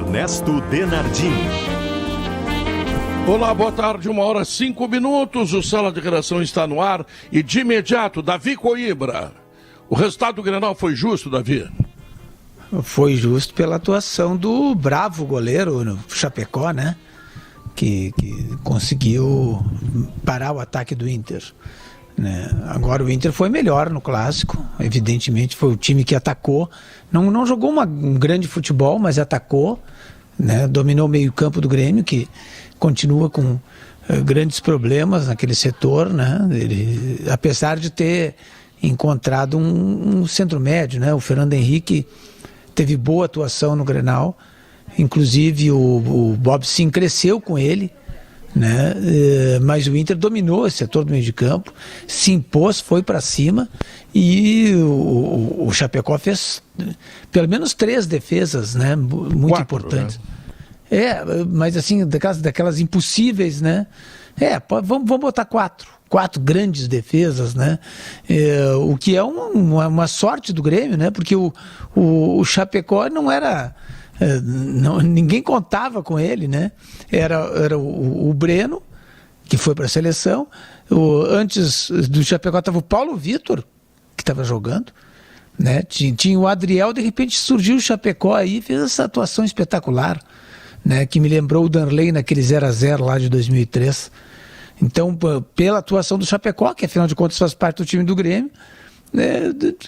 Ernesto Denardim. Olá, boa tarde, 1h05. O Sala de Redação está no ar e de imediato, Davi Coimbra. O resultado do Grenal foi justo, Davi? Foi justo pela atuação do bravo goleiro no Chapecó, né? Que conseguiu parar o ataque do Inter. Né? Agora o Inter foi melhor no Clássico, evidentemente foi o time que atacou. Não jogou um grande futebol, mas atacou, né? Dominou o meio-campo do Grêmio, que continua com grandes problemas naquele setor, né? Ele, apesar de ter encontrado um centro médio, né? O Fernando Henrique teve boa atuação no Grenal, inclusive o Bob Sim cresceu com ele, né? Mas o Inter dominou esse setor do meio de campo, se impôs, foi para cima, e o Chapecó fez pelo menos 3 defesas, né? Muito 4, importantes, né? Mas assim, daquelas impossíveis, né? Vamos botar 4 grandes defesas, né? O que é uma sorte do Grêmio, né? Porque o Chapecó não era... ninguém contava com ele, né? Era o Breno, que foi para a seleção. Antes do Chapecó estava o Paulo Vitor, que estava jogando, né? Tinha o Adriel, de repente surgiu o Chapecó aí e fez essa atuação espetacular, né? Que me lembrou o Danley naquele 0-0 lá de 2003. Então, pela atuação do Chapecó, que afinal de contas faz parte do time do Grêmio,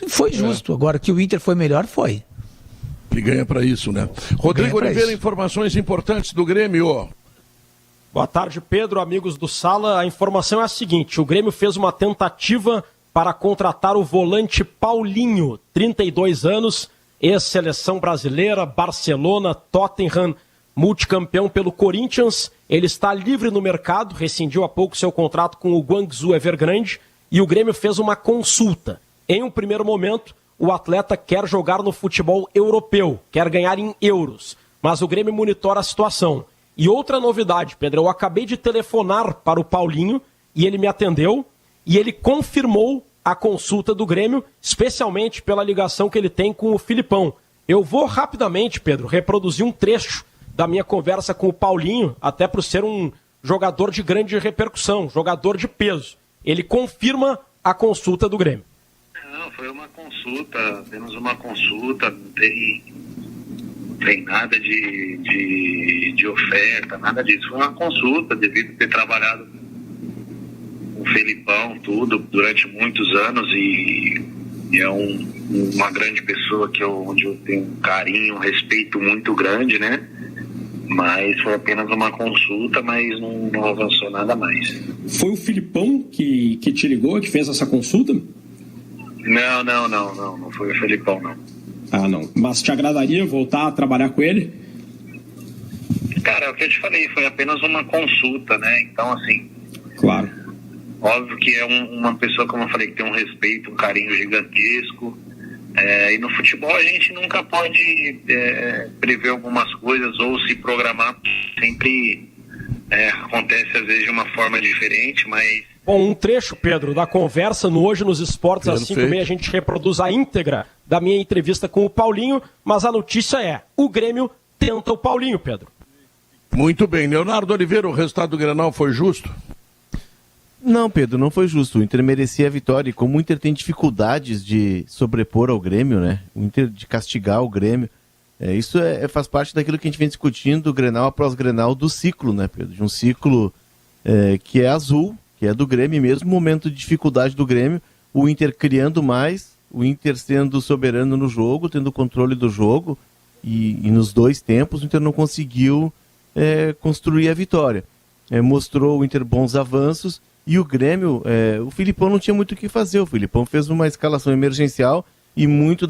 foi justo. Agora que o Inter foi melhor, foi. Ele ganha para isso, né? Rodrigo Oliveira, informações importantes do Grêmio. Boa tarde, Pedro, amigos do Sala. A informação é a seguinte: o Grêmio fez uma tentativa para contratar o volante Paulinho, 32 anos, ex-seleção brasileira, Barcelona, Tottenham, multicampeão pelo Corinthians. Ele está livre no mercado, rescindiu há pouco seu contrato com o Guangzhou Evergrande, e o Grêmio fez uma consulta. Em um primeiro momento, o atleta quer jogar no futebol europeu, quer ganhar em euros, mas o Grêmio monitora a situação. E outra novidade, Pedro, eu acabei de telefonar para o Paulinho e ele me atendeu e ele confirmou a consulta do Grêmio, especialmente pela ligação que ele tem com o Filipão. Eu vou rapidamente, Pedro, reproduzir um trecho da minha conversa com o Paulinho, até por ser um jogador de grande repercussão, jogador de peso. Ele confirma a consulta do Grêmio. Não, foi uma consulta, apenas uma consulta, não tem nada de oferta, nada disso. Foi uma consulta, devido a ter trabalhado com o Felipão, tudo, durante muitos anos, e é uma grande pessoa onde eu tenho um carinho, um respeito muito grande, né? Mas foi apenas uma consulta, mas não avançou nada mais. Foi o Filipão que te ligou, que fez essa consulta? Não foi o Felipão, não. Ah, não. Mas te agradaria voltar a trabalhar com ele? Cara, é o que eu te falei, foi apenas uma consulta, né? Então, assim... Claro. Óbvio que é uma pessoa, como eu falei, que tem um respeito, um carinho gigantesco. E no futebol a gente nunca pode prever algumas coisas ou se programar. Sempre acontece às vezes de uma forma diferente, mas... Bom, um trecho, Pedro, da conversa no Hoje nos Esportes, às 5h30, a gente reproduz a íntegra da minha entrevista com o Paulinho, mas a notícia é: o Grêmio tenta o Paulinho, Pedro. Muito bem. Leonardo Oliveira, o resultado do Grenal foi justo? Não, Pedro, não foi justo. O Inter merecia a vitória. E como o Inter tem dificuldades de sobrepor ao Grêmio, né? O Inter de castigar o Grêmio. Isso faz parte daquilo que a gente vem discutindo do Grenal após Grenal, do ciclo, né, Pedro? De um ciclo que é azul, que é do Grêmio, mesmo momento de dificuldade do Grêmio, o Inter criando mais, o Inter sendo soberano no jogo, tendo controle do jogo, e nos 2 tempos o Inter não conseguiu construir a vitória. Mostrou o Inter bons avanços, e o Grêmio, o Filipão não tinha muito o que fazer. O Filipão fez uma escalação emergencial, e muito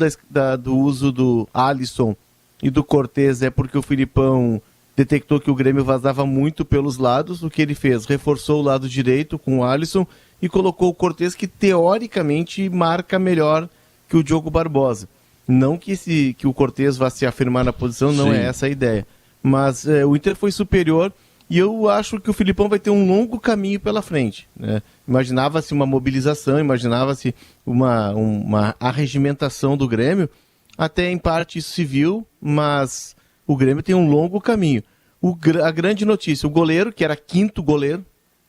do uso do Alisson e do Cortez porque o Filipão detectou que o Grêmio vazava muito pelos lados. O que ele fez? Reforçou o lado direito com o Alisson e colocou o Cortez, que teoricamente marca melhor que o Diogo Barbosa. Não que o Cortez vá se afirmar na posição, não. Sim. É essa a ideia. Mas o Inter foi superior e eu acho que o Filipão vai ter um longo caminho pela frente, né? Imaginava-se uma mobilização, imaginava-se uma arregimentação do Grêmio. Até em parte isso se viu, mas o Grêmio tem um longo caminho. A grande notícia, o goleiro, que era 5º goleiro,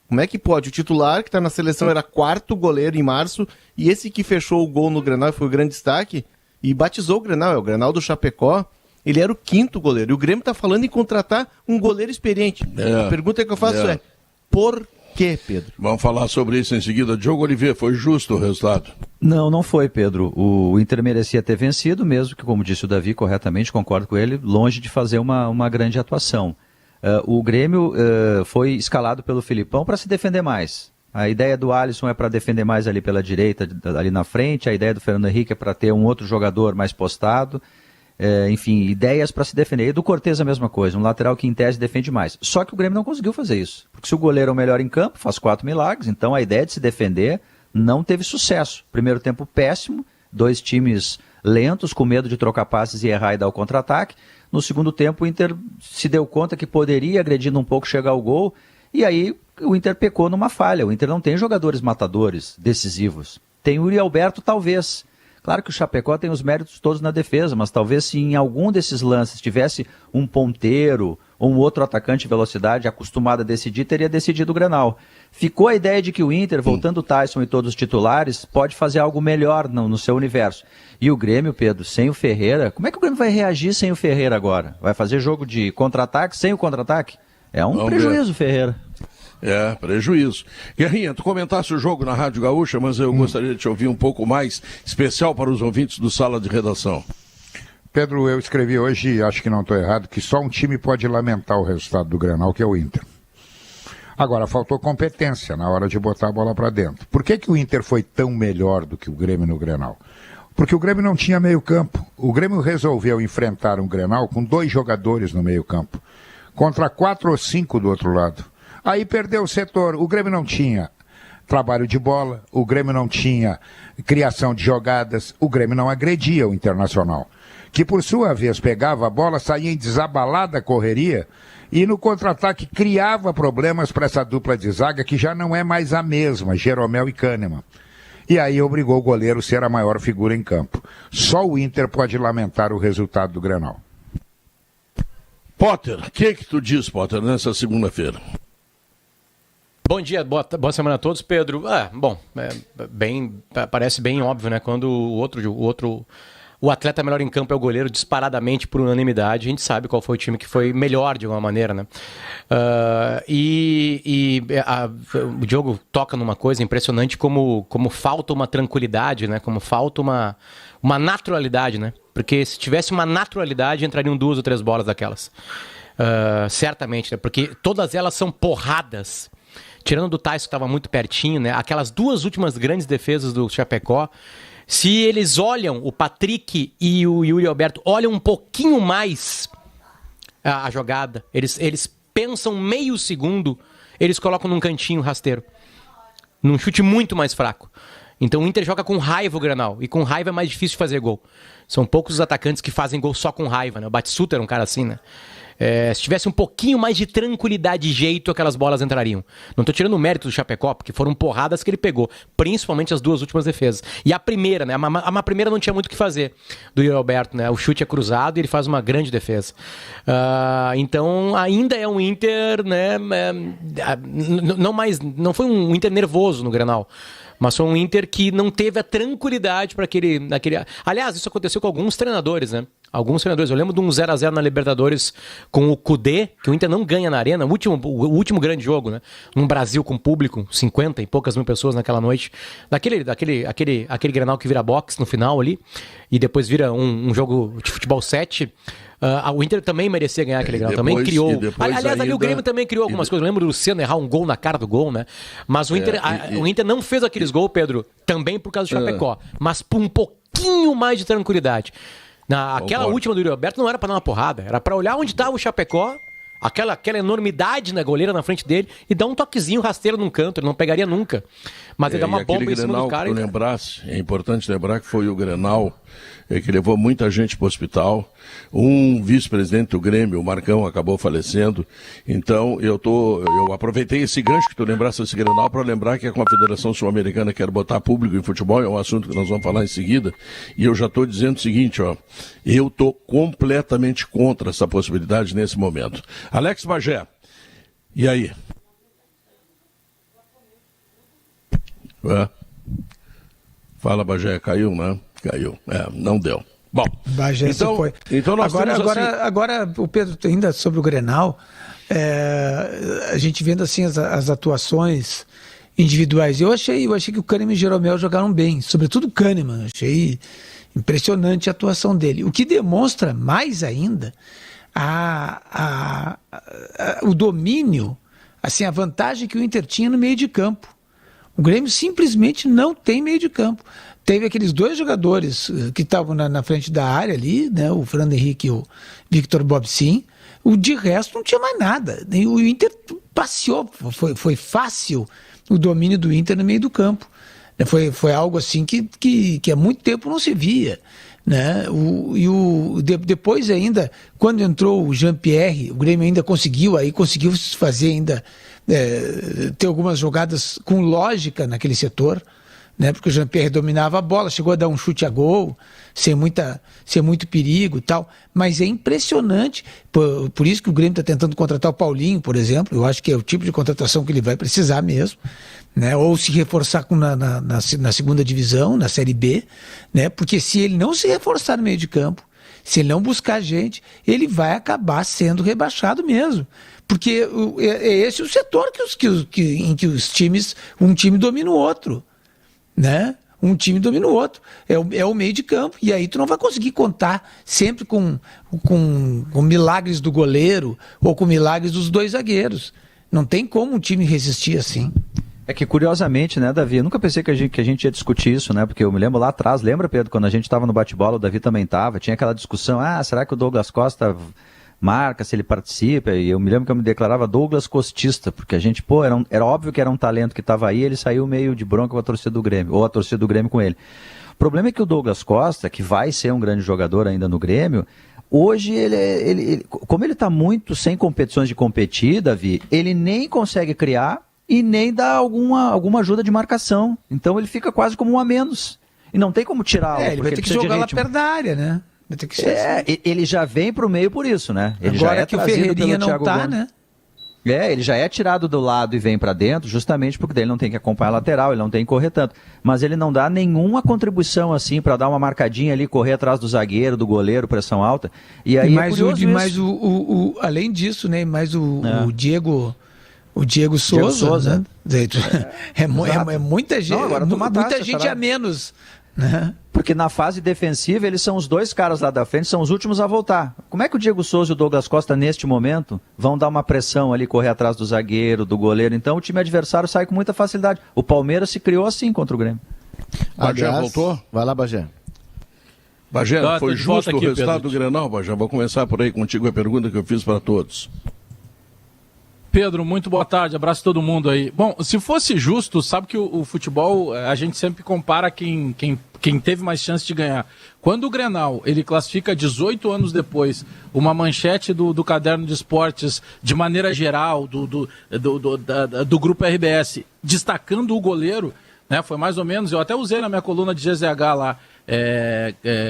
como é que pode? O titular, que está na seleção, era 4º goleiro em março, e esse que fechou o gol no Grenal, foi o grande destaque, e batizou o Grenal, é o Grenal do Chapecó, ele era o 5º goleiro. E o Grêmio está falando em contratar um goleiro experiente. A pergunta que eu faço é, por quê, Pedro? Vamos falar sobre isso em seguida. Diogo Oliveira, foi justo o resultado? Não foi, Pedro. O Inter merecia ter vencido, mesmo que, como disse o Davi corretamente, concordo com ele, longe de fazer uma grande atuação. O Grêmio foi escalado pelo Filipão para se defender mais. A ideia do Alisson é para defender mais ali pela direita, ali na frente. A ideia do Fernando Henrique é para ter um outro jogador mais postado. Enfim, ideias para se defender. E do Cortez a mesma coisa, um lateral que em tese defende mais. Só que o Grêmio não conseguiu fazer isso. Porque se o goleiro é o melhor em campo, faz 4 milagres. Então a ideia de se defender não teve sucesso. Primeiro tempo péssimo, 2 times lentos, com medo de trocar passes e errar e dar o contra-ataque. No segundo tempo o Inter se deu conta que poderia, agredindo um pouco, chegar ao gol. E aí o Inter pecou numa falha. O Inter não tem jogadores matadores decisivos. Tem o Yuri Alberto, talvez. Claro que o Chapecó tem os méritos todos na defesa, mas talvez se em algum desses lances tivesse um ponteiro ou um outro atacante de velocidade acostumado a decidir, teria decidido o Grenal. Ficou a ideia de que o Inter, voltando o Tyson e todos os titulares, pode fazer algo melhor no seu universo. E o Grêmio, Pedro, sem o Ferreira, como é que o Grêmio vai reagir sem o Ferreira agora? Vai fazer jogo de contra-ataque sem o contra-ataque? É um prejuízo, Ferreira. Prejuízo. Guerrinha, tu comentasse o jogo na Rádio Gaúcha, mas eu gostaria de te ouvir um pouco mais, especial para os ouvintes do Sala de Redação. Pedro, eu escrevi hoje, acho que não estou errado, que só um time pode lamentar o resultado do Grenal, que é o Inter. Agora, faltou competência na hora de botar a bola para dentro. Por que o Inter foi tão melhor do que o Grêmio no Grenal? Porque o Grêmio não tinha meio campo. O Grêmio resolveu enfrentar um Grenal com 2 jogadores no meio campo, contra 4 ou 5 do outro lado. Aí perdeu o setor. O Grêmio não tinha trabalho de bola, o Grêmio não tinha criação de jogadas, o Grêmio não agredia o Internacional, que por sua vez pegava a bola, saía em desabalada correria e no contra-ataque criava problemas para essa dupla de zaga que já não é mais a mesma, Jeromel e Kahneman. E aí obrigou o goleiro a ser a maior figura em campo. Só o Inter pode lamentar o resultado do Grenal. Potter, o que tu diz, Potter, nessa segunda-feira? Bom dia, boa semana a todos, Pedro. Parece bem óbvio, né? Quando o atleta melhor em campo é o goleiro, disparadamente por unanimidade, a gente sabe qual foi o time que foi melhor de alguma maneira, né? O Diogo toca numa coisa impressionante, como falta uma tranquilidade, né? Como falta uma naturalidade, né? Porque se tivesse uma naturalidade, entrariam 2 ou 3 bolas daquelas. Certamente, né? Porque todas elas são porradas. Tirando do Tyson, que estava muito pertinho, né? Aquelas 2 últimas grandes defesas do Chapecó, se eles olham, o Patrick e o Yuri Alberto olham um pouquinho mais a jogada, eles pensam meio segundo, eles colocam num cantinho rasteiro, num chute muito mais fraco. Então o Inter joga com raiva o Grenal, e com raiva é mais difícil de fazer gol. São poucos os atacantes que fazem gol só com raiva, né? O Batsuta era um cara assim, né? Se tivesse um pouquinho mais de tranquilidade e jeito, aquelas bolas entrariam. Não tô tirando o mérito do Chapecó, porque foram porradas que ele pegou, principalmente as 2 últimas defesas. E a primeira, né? A primeira não tinha muito o que fazer do Yuri Alberto, né? O chute é cruzado e ele faz uma grande defesa. Então ainda é um Inter, né? Não foi um Inter nervoso no Grenal, mas foi um Inter que não teve a tranquilidade para aquele... Aliás, isso aconteceu com alguns treinadores, né? Alguns treinadores. Eu lembro de um 0x0 na Libertadores com o Kudê, que o Inter não ganha na Arena, o último grande jogo, né? Num Brasil com público, 50 e poucas mil pessoas naquela noite. Aquele Grenal que vira boxe no final ali, e depois vira um jogo de futebol 7. O Inter também merecia ganhar aquele Grenal, também criou. Aliás, ali o Grêmio também criou algumas coisas. Eu lembro do Luciano errar um gol na cara do gol, né? Mas o Inter não fez aqueles gols, Pedro, também por causa do Chapecó, mas por um pouquinho mais de tranquilidade. Aquela última do Yuri Alberto não era pra dar uma porrada, era pra olhar onde estava o Chapecó, aquela enormidade na goleira na frente dele e dá um toquezinho rasteiro num canto, ele não pegaria nunca. Mas ele dá uma bomba em cima do cara. É importante lembrar que foi o Grenal que levou muita gente para o hospital. Um vice-presidente do Grêmio, o Marcão, acabou falecendo. Então, eu aproveitei esse gancho que tu lembrasse desse Grenal para lembrar que a Confederação Sul-Americana quer botar público em futebol, é um assunto que nós vamos falar em seguida. E eu já estou dizendo o seguinte, eu estou completamente contra essa possibilidade nesse momento. Alex Bagé, e aí? Fala, Bagé, caiu, né? Caiu, não deu. Bom, Bagé, então nós agora, o Pedro, ainda sobre o Grenal, a gente vendo assim as atuações individuais, eu achei que o Kahneman e o Jeromel jogaram bem, sobretudo o Kahneman, achei impressionante a atuação dele, o que demonstra mais ainda o domínio, assim, a vantagem que o Inter tinha no meio de campo. O Grêmio simplesmente não tem meio de campo. Teve aqueles dois jogadores que estavam na frente da área ali, né, o Fernando Henrique e o Victor Bobsin. De resto não tinha mais nada. O Inter passeou, foi fácil o domínio do Inter no meio do campo. Foi algo assim que há muito tempo não se via. Né? Depois ainda, quando entrou o Jean-Pierre, o Grêmio ainda conseguiu fazer ainda ter algumas jogadas com lógica naquele setor, né? Porque o Jean-Pierre dominava a bola, chegou a dar um chute a gol, sem muito perigo e tal, mas é impressionante, por isso que o Grêmio está tentando contratar o Paulinho, por exemplo, eu acho que é o tipo de contratação que ele vai precisar mesmo, né? Ou se reforçar na segunda divisão, na Série B, né? Porque se ele não se reforçar no meio de campo, se ele não buscar gente, ele vai acabar sendo rebaixado mesmo. Porque é esse o setor em que os times, um time domina o outro, né? Um time domina o outro, é o meio de campo, e aí tu não vai conseguir contar sempre com milagres do goleiro ou com milagres dos dois zagueiros. Não tem como um time resistir assim. É que, curiosamente, né, Davi, eu nunca pensei que a gente ia discutir isso, né, porque eu me lembro lá atrás, lembra, Pedro, quando a gente estava no bate-bola, o Davi também estava, tinha aquela discussão, será que o Douglas Costa marca, se ele participa, e eu me lembro que eu me declarava Douglas Costista, porque a gente, era óbvio que era um talento que estava aí, ele saiu meio de bronca com a torcida do Grêmio, ou a torcida do Grêmio com ele. O problema é que o Douglas Costa, que vai ser um grande jogador ainda no Grêmio, hoje como ele está muito sem competições de competir, Davi, ele nem consegue criar e nem dá alguma ajuda de marcação, então ele fica quase como um a menos, e não tem como tirá-lo. Ele vai ter que jogar lá perto da área, né? Ele já vem pro meio por isso, né? Ele agora já é que o Ferreirinha não Thiago tá, Gomes, né? Ele já é tirado do lado e vem para dentro, justamente porque ele não tem que acompanhar a lateral, ele não tem que correr tanto. Mas ele não dá nenhuma contribuição assim para dar uma marcadinha ali, correr atrás do zagueiro, do goleiro, pressão alta. E aí além disso, né? Mais o Diego Souza, né? É muita gente, não, agora muita gente a menos. Né? Porque na fase defensiva eles são os dois caras lá da frente, são os últimos a voltar. Como é que o Diego Souza e o Douglas Costa neste momento vão dar uma pressão ali, correr atrás do zagueiro, do goleiro? Então o time adversário sai com muita facilidade. O Palmeiras se criou assim contra o Grêmio. Bagé voltou? Vai lá, Bagé. Bagé, foi justo aqui, o resultado do Grenal, Bagé? Vou começar por aí contigo a pergunta que eu fiz para todos. Pedro, muito boa tarde, abraço a todo mundo aí. Bom, se fosse justo, sabe que o futebol, a gente sempre compara quem teve mais chance de ganhar. Quando o Grenal, ele classifica 18 anos depois, uma manchete do Caderno de Esportes, de maneira geral, do Grupo RBS, destacando o goleiro, né, foi mais ou menos, eu até usei na minha coluna de GZH lá,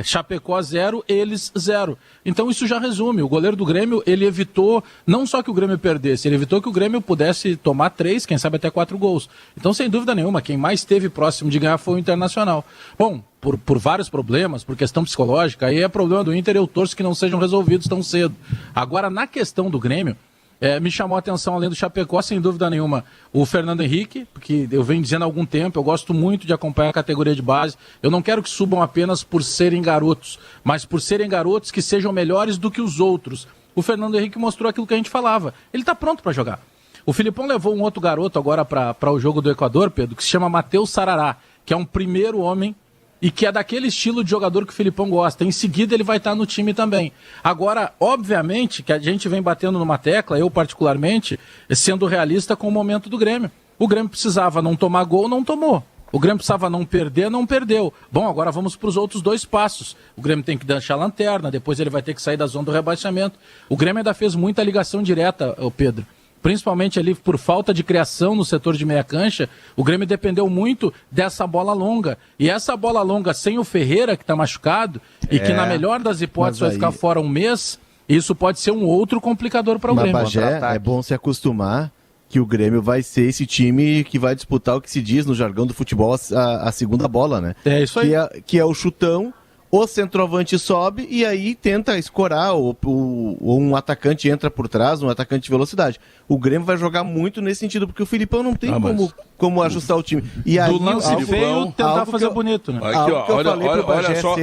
Chapecó 0, eles 0. Então isso já resume, o goleiro do Grêmio, ele evitou, não só que o Grêmio perdesse, ele evitou que o Grêmio pudesse tomar 3, quem sabe até 4 gols. Então, sem dúvida nenhuma, quem mais esteve próximo de ganhar foi o Internacional. Bom, por vários problemas, por questão psicológica, aí é problema do Inter, eu torço que não sejam resolvidos tão cedo. Agora, na questão do Grêmio, me chamou a atenção, além do Chapecó, sem dúvida nenhuma, o Fernando Henrique, porque eu venho dizendo há algum tempo, eu gosto muito de acompanhar a categoria de base. Eu não quero que subam apenas por serem garotos, mas por serem garotos que sejam melhores do que os outros. O Fernando Henrique mostrou aquilo que a gente falava. Ele está pronto para jogar. O Filipão levou um outro garoto agora para o jogo do Equador, Pedro, que se chama Matheus Sarará, que é um primeiro homem e que é daquele estilo de jogador que o Filipão gosta. Em seguida ele vai estar no time também. Agora, obviamente, que a gente vem batendo numa tecla, eu particularmente, sendo realista com o momento do Grêmio. O Grêmio precisava não tomar gol, não tomou. O Grêmio precisava não perder, não perdeu. Bom, agora vamos para os outros 2 passos. O Grêmio tem que deixar a lanterna, depois ele vai ter que sair da zona do rebaixamento. O Grêmio ainda fez muita ligação direta, Pedro. Principalmente ali por falta de criação no setor de meia cancha, o Grêmio dependeu muito dessa bola longa. E essa bola longa sem o Ferreira, que está machucado, e que na melhor das hipóteses vai ficar fora um mês, isso pode ser um outro complicador para o Grêmio. Bagé, é bom se acostumar que o Grêmio vai ser esse time que vai disputar o que se diz no jargão do futebol a segunda bola, né? É isso aí. Que é o chutão. O centroavante sobe e aí tenta escorar, ou um atacante entra por trás, um atacante de velocidade. O Grêmio vai jogar muito nesse sentido, porque o Filipão não tem como ajustar o time. E aí, do lance feio, tentar fazer bonito, né? Aqui, ó, olha só,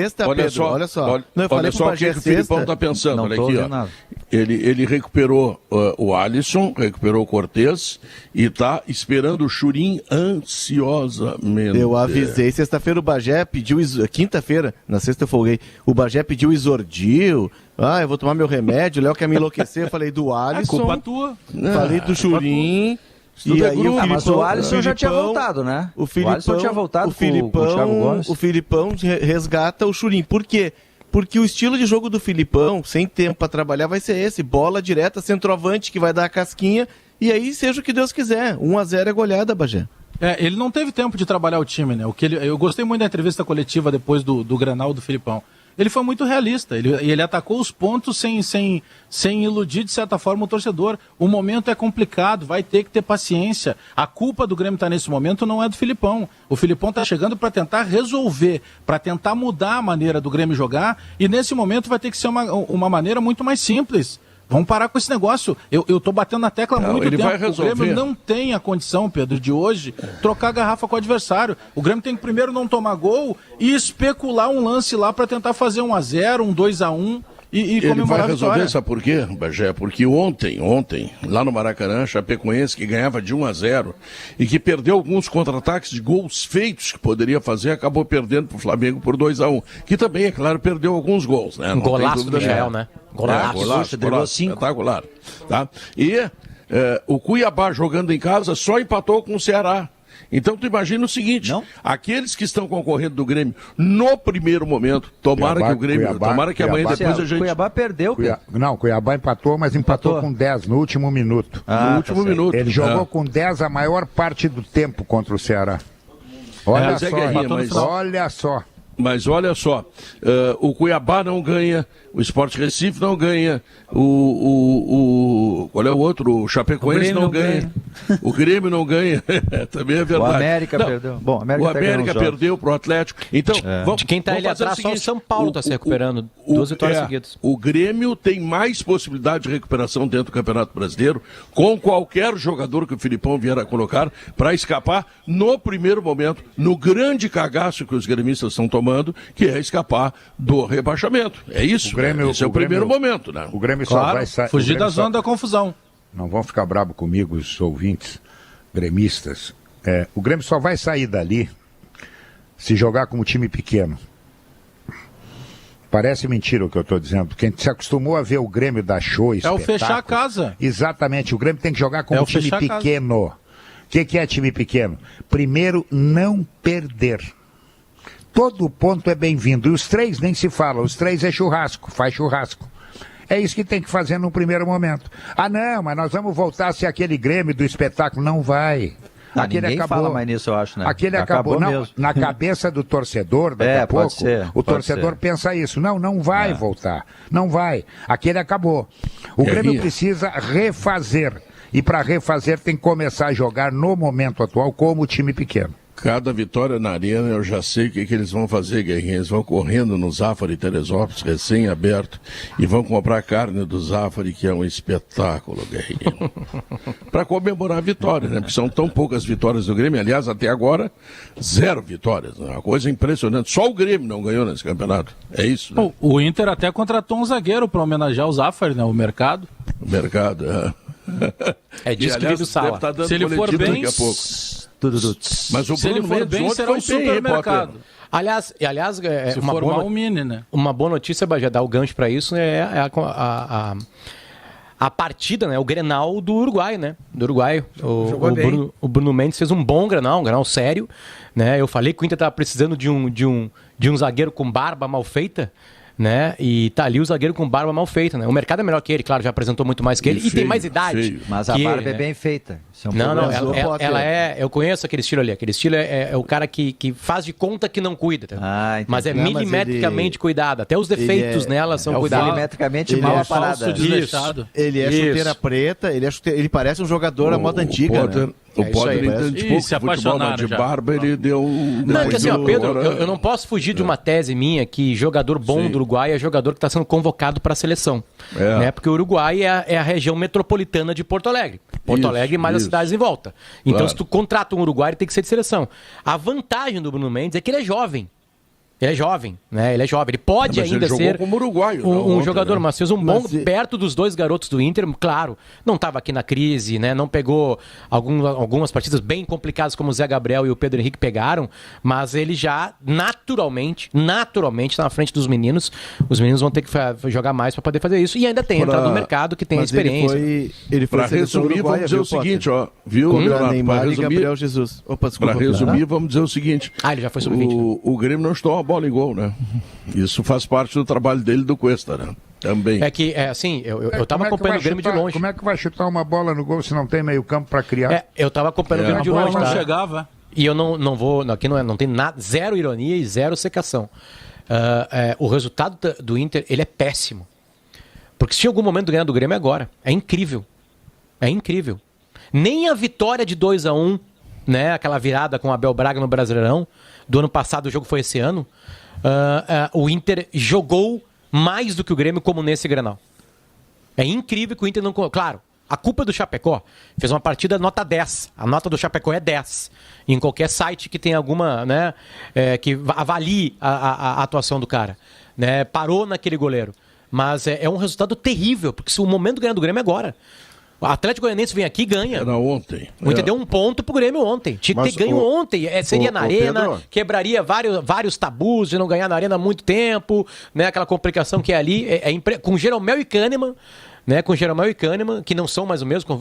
olha só o que o Filipão está pensando. Não olha aqui, ó. Ele recuperou o Alisson, recuperou o Cortez e está esperando o Churin ansiosamente. Eu avisei, sexta-feira o Bagé pediu, quinta-feira, na sexta eu folguei, o Bagé pediu Isordio, eu vou tomar meu remédio, o Léo quer me enlouquecer, eu falei do Alisson, culpa tua. Falei do Churin. E aí mas o Alisson já tinha voltado, né? O Alisson tinha voltado com o Thiago Gomes. O Filipão resgata o Churin. Por quê? Porque o estilo de jogo do Filipão, sem tempo para trabalhar, vai ser esse. Bola direta, centroavante que vai dar a casquinha. E aí seja o que Deus quiser. 1-0 é goleada, Bagé. Ele não teve tempo de trabalhar o time, né? Eu gostei muito da entrevista coletiva depois do Grenal do Filipão. Ele foi muito realista, ele atacou os pontos sem iludir, de certa forma, o torcedor. O momento é complicado, vai ter que ter paciência. A culpa do Grêmio estar nesse momento não é do Filipão. O Filipão está chegando para tentar resolver, para tentar mudar a maneira do Grêmio jogar, e nesse momento vai ter que ser uma maneira muito mais simples. Vamos parar com esse negócio. Eu tô batendo na tecla há muito tempo. O Grêmio não tem a condição, Pedro, de hoje trocar a garrafa com o adversário. O Grêmio tem que primeiro não tomar gol e especular um lance lá para tentar fazer 1-0, 2-1 e comemorar a vitória. Ele vai resolver, sabe por quê, Bagé? Porque ontem, lá no Maracanã, Chapecoense, que ganhava de 1-0 e que perdeu alguns contra-ataques de gols feitos que poderia fazer, acabou perdendo para o Flamengo por 2-1. Que também, é claro, perdeu alguns gols, né? Um golaço do Michel, né? Golaço, espetacular. Tá? E o Cuiabá, jogando em casa, só empatou com o Ceará. Então tu imagina o seguinte, aqueles que estão concorrendo do Grêmio no primeiro momento, tomara que o Grêmio, tomara que amanhã depois a gente... Cuiabá perdeu. Não, Cuiabá empatou, mas empatou com 10 no último minuto. No último minuto. Ele jogou com 10 a maior parte do tempo contra o Ceará. Olha só. Mas olha só, o Cuiabá não ganha, o Sport Recife não ganha, qual é o outro? O Chapecoense não ganha, o Grêmio não ganha, também é verdade. O América perdeu. Bom, o América perdeu pro Atlético. Então, de quem está ali atrás, só o São Paulo está se recuperando, 2 vitórias seguidas. O Grêmio tem mais possibilidade de recuperação dentro do Campeonato Brasileiro, com qualquer jogador que o Filipão vier a colocar, para escapar no primeiro momento, no grande cagaço que os gremistas estão tomando, que é escapar do rebaixamento. É isso. Esse é o primeiro momento, né? O Grêmio só vai sair. Fugir da zona da confusão. Não vão ficar bravos comigo, os ouvintes gremistas. O Grêmio só vai sair dali se jogar como time pequeno. Parece mentira o que eu estou dizendo, porque a gente se acostumou a ver o Grêmio dar show, espetáculo. É o fechar a casa. Exatamente, o Grêmio tem que jogar como time pequeno. O que é time pequeno? Primeiro, não perder. Todo ponto é bem-vindo. E os 3 nem se fala. Os 3 é churrasco, faz churrasco. É isso que tem que fazer no primeiro momento. Não, mas nós vamos voltar a ser aquele Grêmio do espetáculo. Não vai. Ninguém fala mais nisso, eu acho, né? Aquele acabou não, na cabeça do torcedor, daqui a pouco, o torcedor pensa isso. Não vai voltar. Não vai. Aquele acabou. O Grêmio precisa refazer. E para refazer tem que começar a jogar no momento atual como time pequeno. Cada vitória na arena, eu já sei o que eles vão fazer, Guerrinha. Eles vão correndo no Zafari Teresópolis, recém-aberto, e vão comprar carne do Zafari, que é um espetáculo, Guerrinha. Para comemorar a vitória, né? Porque são tão poucas vitórias do Grêmio. Aliás, até agora, 0 vitórias. Né? Uma coisa impressionante. Só o Grêmio não ganhou nesse campeonato. É isso, né? O Inter até contratou um zagueiro para homenagear o Zafari, né? O Mercado. O Mercado, É disso que vive o Sala. Se ele for bem... Mas o se ele for bem, será um supermercado. Aliás, Se formar o Mini, né? Uma boa notícia, Bagé, dar o gancho para isso, é a partida, né? O Grenal do Uruguai, né? Do Uruguai. O Bruno Mendes fez um bom Grenal, um Grenal sério, né? Eu falei que o Inter estava precisando de um zagueiro com barba mal feita, né? E tá ali o zagueiro com barba mal feita, né? O mercado é melhor que ele, claro, já apresentou muito mais que ele e tem mais idade. Feio. Mas a barba é bem feita. Isso é um não, problema. ela é... Eu conheço aquele estilo ali. Aquele estilo é o cara que faz de conta que não cuida. Tá? Mas é milimetricamente cuidado. Até os defeitos nela são cuidados. Milimetricamente mal aparada. Ele é chuteira preta, ele parece um jogador à moda antiga, né? O Potter entende pouco se futebol, mas de barba ele deu... Não, porque assim, ó, Pedro, eu não posso fugir de uma tese minha que jogador bom do Uruguai é jogador que está sendo convocado para a seleção. Né? Porque o Uruguai é a região metropolitana de Porto Alegre. Porto Alegre e mais as cidades em volta. Então, se tu contrata um Uruguai, ele tem que ser de seleção. A vantagem do Bruno Mendes é que ele é jovem. Ele é jovem, né? Ele é jovem. Ele pode ainda ser como uruguaio, um jogador, né? Mas fez um bom perto dos dois garotos do Inter. Claro, não estava aqui na crise, né? Não pegou algumas partidas bem complicadas como o Zé Gabriel e o Pedro Henrique pegaram, mas ele já naturalmente está na frente dos meninos. Os meninos vão ter que jogar mais para poder fazer isso. E ainda tem entrado no mercado que tem experiência. Ele foi para resumir, vamos dizer o seguinte, ó, viu? Neymar e Gabriel Jesus. Para resumir, vamos dizer o seguinte. Ele já foi sub-20. O Grêmio não estou bola em gol, né? Isso faz parte do trabalho dele do Cuesta, né? Também. É que, assim, eu tava acompanhando o Grêmio de longe. Como é que vai chutar uma bola no gol se não tem meio campo para criar? Eu tava acompanhando o Grêmio de longe, não tá? chegava. E eu não vou, aqui não tem nada, zero ironia e zero secação. O resultado do Inter, ele é péssimo. Porque se em algum momento ganhar do Grêmio é agora. É incrível. É incrível. Nem a vitória de 2-1, né? Aquela virada com o Abel Braga no Brasileirão, do ano passado, o jogo foi esse ano, o Inter jogou mais do que o Grêmio como nesse Grenal. É incrível que o Inter não... Claro, a culpa é do Chapecó. Fez uma partida nota 10. A nota do Chapecó é 10. Em qualquer site que tenha alguma, né, que avalie a atuação do cara. Né? Parou naquele goleiro. Mas é um resultado terrível, porque se o momento de ganhar do Grêmio é agora. O Atlético Goianiense vem aqui e ganha. Era ontem. O Inter deu um ponto pro Grêmio ontem. Tinha que ter ganho ontem. Seria na Arena, Pedro, quebraria vários tabus de não ganhar na Arena há muito tempo, né? Aquela complicação que é ali. Com Jeromel e Kahneman, né? Com Jeromel e Kahneman, que não são mais o mesmo,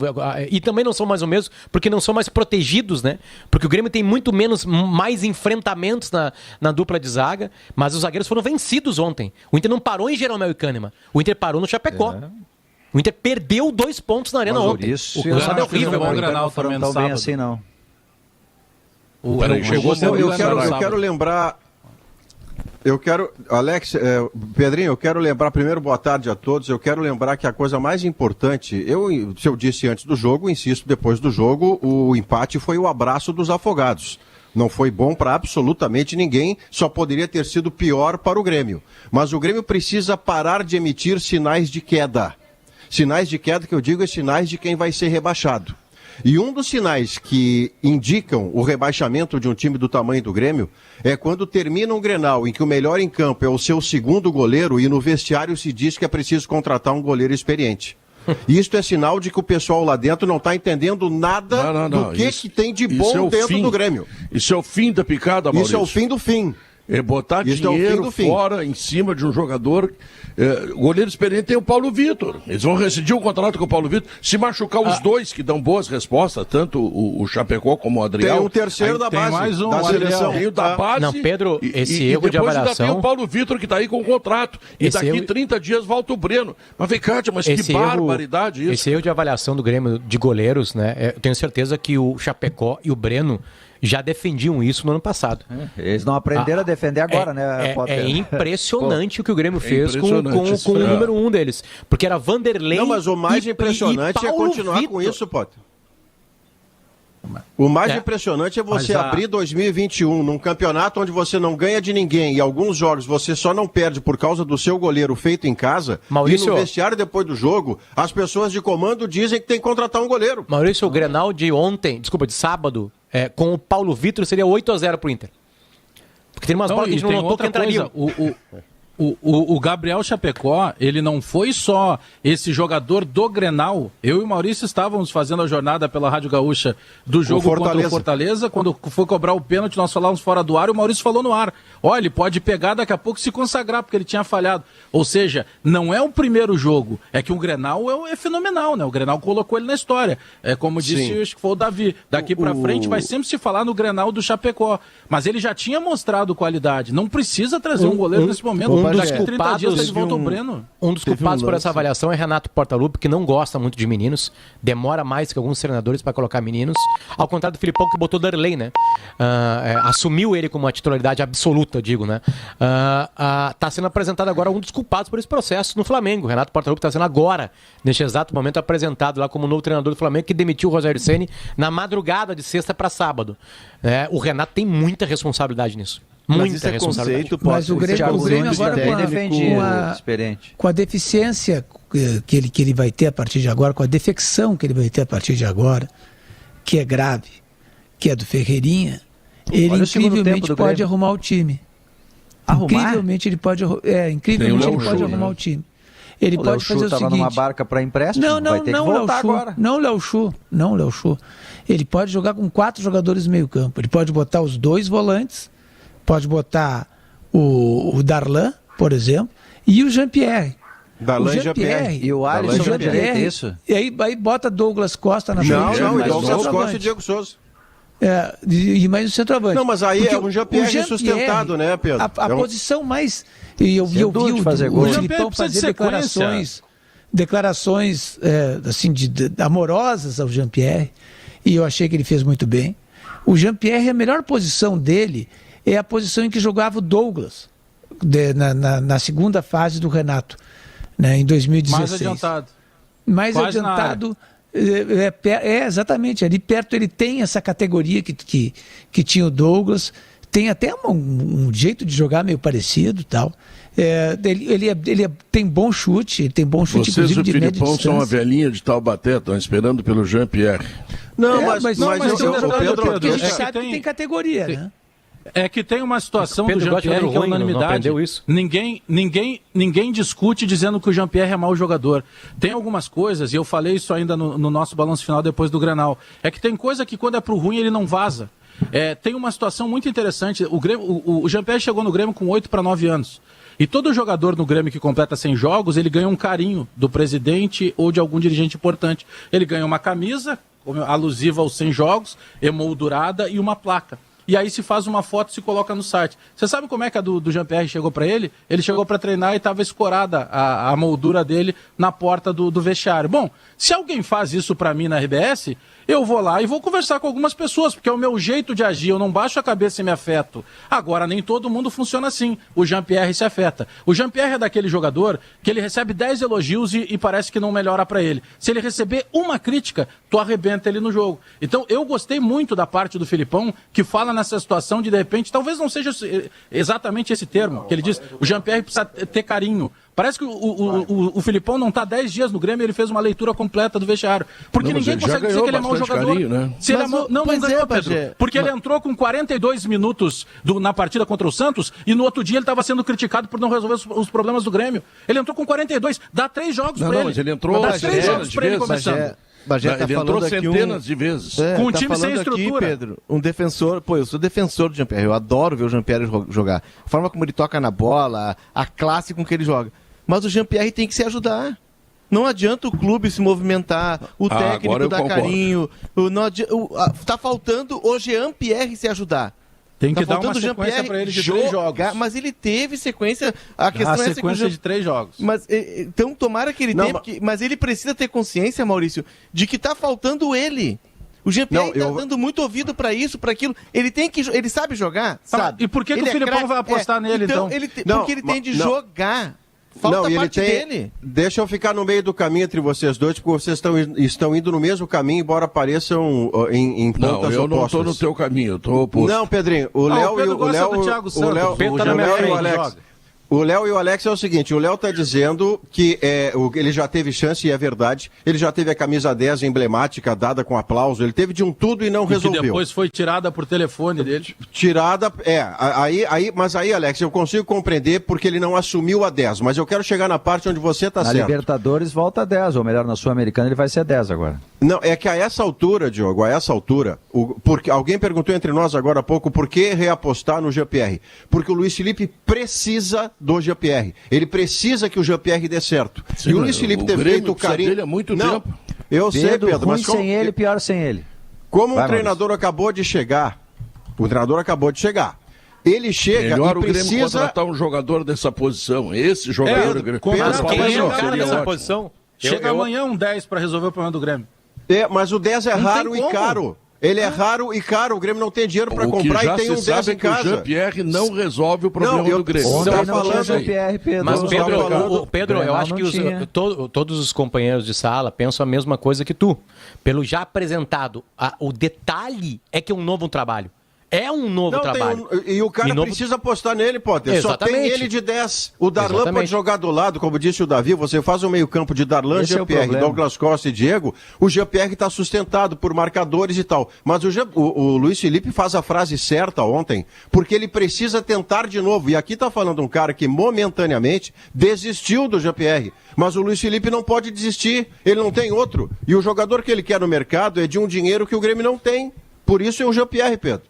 e também não são mais o mesmo, porque não são mais protegidos, né? Porque o Grêmio tem mais enfrentamentos na dupla de zaga, mas os zagueiros foram vencidos ontem. O Inter não parou em Jeromel e Kahneman. O Inter parou no Chapecó. O Inter perdeu 2 pontos na Arena ontem. Isso, o resultado é horrível. O Grenal também não bem assim, não. Eu quero lembrar... Alex, Pedrinho, eu quero lembrar, primeiro, boa tarde a todos, eu quero lembrar que a coisa mais importante, se eu disse antes do jogo, insisto depois do jogo, o empate foi o abraço dos afogados. Não foi bom para absolutamente ninguém, só poderia ter sido pior para o Grêmio. Mas o Grêmio precisa parar de emitir sinais de queda. Sinais de queda que eu digo é sinais de quem vai ser rebaixado. E um dos sinais que indicam o rebaixamento de um time do tamanho do Grêmio é quando termina um Grenal em que o melhor em campo é o seu segundo goleiro e no vestiário se diz que é preciso contratar um goleiro experiente. Isto é sinal de que o pessoal lá dentro não está entendendo nada do que tem de bom dentro do Grêmio. Isso é o fim da picada, Maurício. Isso é o fim do fim. É botar dinheiro fora, em cima de um jogador. O goleiro experiente tem o Paulo Vitor. Eles vão rescindir o contrato com o Paulo Vitor. Se machucar os dois que dão boas respostas, tanto o Chapecó como o Adriel. Tem um terceiro da base. Mais um, da seleção. Tem o da base. Não, Pedro, esse erro de avaliação. Ainda tem o Paulo Vitor que está aí com o contrato. E daqui 30 dias volta o Breno. Mas vem cá, mas que barbaridade isso. Esse erro de avaliação do Grêmio de goleiros, né? Eu tenho certeza que o Chapecó e o Breno já defendiam isso no ano passado. Eles não aprenderam a defender agora, né, Potter? É impressionante o que o Grêmio fez com o número 1 deles. Porque era Vanderlei. Não, mas o mais impressionante é continuar com isso, Potter. O mais impressionante é você abrir 2021 num campeonato onde você não ganha de ninguém e alguns jogos você só não perde por causa do seu goleiro feito em casa. Maurício, e no vestiário depois do jogo, as pessoas de comando dizem que tem que contratar um goleiro. Maurício, o Grenal de sábado, com o Paulo Vitor seria 8-0 pro Inter. Porque tem umas bolas que a gente não notou que entrariam. O Gabriel Chapecó, ele não foi só esse jogador do Grenal. Eu e o Maurício estávamos fazendo a jornada pela Rádio Gaúcha do jogo contra o Fortaleza. Quando foi cobrar o pênalti, nós falávamos fora do ar e o Maurício falou no ar. Olha, ele pode pegar daqui a pouco e se consagrar, porque ele tinha falhado. Ou seja, não é o primeiro jogo. É que o Grenal é fenomenal, né? O Grenal colocou ele na história. É como disse, acho que foi o Davi. Daqui pra frente vai sempre se falar no Grenal do Chapecó. Mas ele já tinha mostrado qualidade. Não precisa trazer um goleiro nesse momento. Daqui a 30 dias ele volta ao Breno. Um dos culpados por essa avaliação é Renato Portaluppi, que não gosta muito de meninos, demora mais que alguns treinadores para colocar meninos, ao contrário do Filipão, que botou Darley, né? Assumiu ele como uma titularidade absoluta, eu digo, né? Tá sendo apresentado agora um dos culpados por esse processo no Flamengo. Renato Portaluppi está sendo agora, neste exato momento, apresentado lá como novo treinador do Flamengo, que demitiu o Rogério Ceni na madrugada de sexta para sábado. O Renato tem muita responsabilidade nisso. Muita responsabilidade. Mas o Grêmio agora com a deficiência que ele vai ter a partir de agora, com a defecção que ele vai ter a partir de agora, que é grave, que é do Ferreirinha, ele incrivelmente pode arrumar o time. Incrivelmente ele pode arrumar o time. Ele pode fazer o seguinte... numa barca para empréstimo, vai ter que voltar agora. Não, Léo Chu. Ele pode jogar com 4 jogadores no meio campo. Ele pode botar os 2 volantes, pode botar o Darlan, por exemplo, e o Jean-Pierre. Darlan e Jean-Pierre. E o Alisson na direita, isso? E aí bota Douglas Costa na frente. Não, Douglas Costa e Diego Souza. E mais o centroavante. Não, mas aí é um Jean-Pierre sustentado, né, Pedro? A posição mais... Eu vi o Filipão fazer declarações assim, amorosas ao Jean-Pierre, e eu achei que ele fez muito bem. O Jean-Pierre, a melhor posição dele é a posição em que jogava o Douglas, na segunda fase do Renato, né, em 2016. Mais adiantado. Exatamente, ali perto ele tem essa categoria que tinha o Douglas, tem até um jeito de jogar meio parecido, tal. Ele tem bom chute, Vocês inclusive de média distância. Vocês, o Filipão, são uma velhinha de Taubaté, estão esperando pelo Jean-Pierre. Não, mas Pedro, a gente sabe que tem categoria, né? É que tem uma situação do Jean-Pierre que é unanimidade. Ninguém discute dizendo que o Jean-Pierre é mau jogador. Tem algumas coisas, e eu falei isso ainda no nosso balanço final depois do Grenal, é que tem coisa que quando é pro ruim ele não vaza. Tem uma situação muito interessante. O Jean-Pierre chegou no Grêmio com 8 para 9 anos. E todo jogador no Grêmio que completa 100 jogos, ele ganha um carinho do presidente ou de algum dirigente importante. Ele ganha uma camisa alusiva aos 100 jogos, emoldurada, e uma placa. E aí se faz uma foto e se coloca no site. Você sabe como é que a do Jean-Pierre chegou para ele? Ele chegou para treinar e estava escorada a moldura dele na porta do vestiário. Bom, se alguém faz isso para mim na RBS, eu vou lá e vou conversar com algumas pessoas, porque é o meu jeito de agir, eu não baixo a cabeça e me afeto. Agora, nem todo mundo funciona assim. O Jean-Pierre se afeta. O Jean-Pierre é daquele jogador que ele recebe 10 elogios e parece que não melhora para ele. Se ele receber uma crítica, tu arrebenta ele no jogo. Então, eu gostei muito da parte do Filipão, que fala nessa situação de repente, talvez não seja exatamente esse termo, que ele diz, o Jean-Pierre precisa ter carinho. Parece que o Filipão não está 10 dias no Grêmio e ele fez uma leitura completa do vestiário. Porque ninguém consegue dizer que ele é mau jogador. Carinho, né? Se ele não ganhou, Pedro. Porque ele entrou com 42 minutos na partida contra o Santos e no outro dia ele estava sendo criticado por não resolver os problemas do Grêmio. Ele entrou com 42. Dá 3 jogos para ele. Mas ele entrou dá 3 jogos para ele começando. Ele entrou centenas de vezes. Com um time sem estrutura. Aqui, Pedro, um defensor, eu sou defensor do Jean-Pierre, eu adoro ver o Jean-Pierre jogar. A forma como ele toca na bola, a classe com que ele joga. Mas o Jean-Pierre tem que se ajudar. Não adianta o clube se movimentar, o técnico dar carinho. Tá faltando o Jean-Pierre se ajudar. Tem que dar uma sequência para ele de 3 jogos. Mas ele teve sequência. A sequência de 3 jogos. Mas, então, tomara que ele tenha. Mas ele precisa ter consciência, Maurício, de que tá faltando ele. O Jean-Pierre tá dando muito ouvido para isso, para aquilo. Ele sabe jogar, sabe? E por que o Filipão vai apostar nele, então? Porque ele tem de jogar. Falta parte dele. Deixa eu ficar no meio do caminho entre vocês dois, porque vocês estão indo no mesmo caminho, embora pareçam em pontas opostas. Eu não estou no teu caminho, eu estou oposto. Não, Pedrinho, o Léo e o Alex. O Léo e o Alex é o seguinte, o Léo está dizendo que ele já teve chance, e é verdade, ele já teve a camisa 10 emblemática, dada com aplauso, ele teve de um tudo e não resolveu. Que depois foi tirada por telefone dele. Tirada, mas aí, Alex, eu consigo compreender porque ele não assumiu a 10, mas eu quero chegar na parte onde você está certo. Na Libertadores volta a 10, ou melhor, na Sul-Americana ele vai ser 10 agora. Não, é que a essa altura, Diogo, porque alguém perguntou entre nós agora há pouco por que reapostar no GPR. Porque o Luiz Felipe precisa do GPR. Ele precisa que o GPR dê certo. Sim, e o Luiz Felipe ter feito o carinho... dele há muito tempo. Eu sei, Pedro, mas sem ele, pior sem ele. Como o treinador acabou de chegar, ele chega melhor e o Grêmio precisa... contratar um jogador dessa posição. Esse jogador... Quem é o cara dessa posição? Chega amanhã um 10 para resolver o problema do Grêmio. Mas o 10 é raro e caro. Ele é raro e caro, o Grêmio não tem dinheiro para comprar e tem um 10 em casa. O Jean-Pierre não resolve o problema do Grêmio. Mas, Pedro, eu acho que todos os companheiros de sala pensam a mesma coisa que tu. Pelo já apresentado, o detalhe é que é um novo trabalho. É um novo trabalho. E o cara precisa apostar nele, Potter. Exatamente. Só tem ele de 10. O Darlan pode jogar do lado, como disse o Davi. Você faz um meio campo de Darlan, Jean-Pierre, Douglas Costa e Diego. O Jean-Pierre está sustentado por marcadores e tal. Mas o Luiz Felipe faz a frase certa ontem, porque ele precisa tentar de novo. E aqui está falando um cara que momentaneamente desistiu do Jean-Pierre. Mas o Luiz Felipe não pode desistir. Ele não tem outro. E o jogador que ele quer no mercado é de um dinheiro que o Grêmio não tem. Por isso é o Jean-Pierre, Pedro.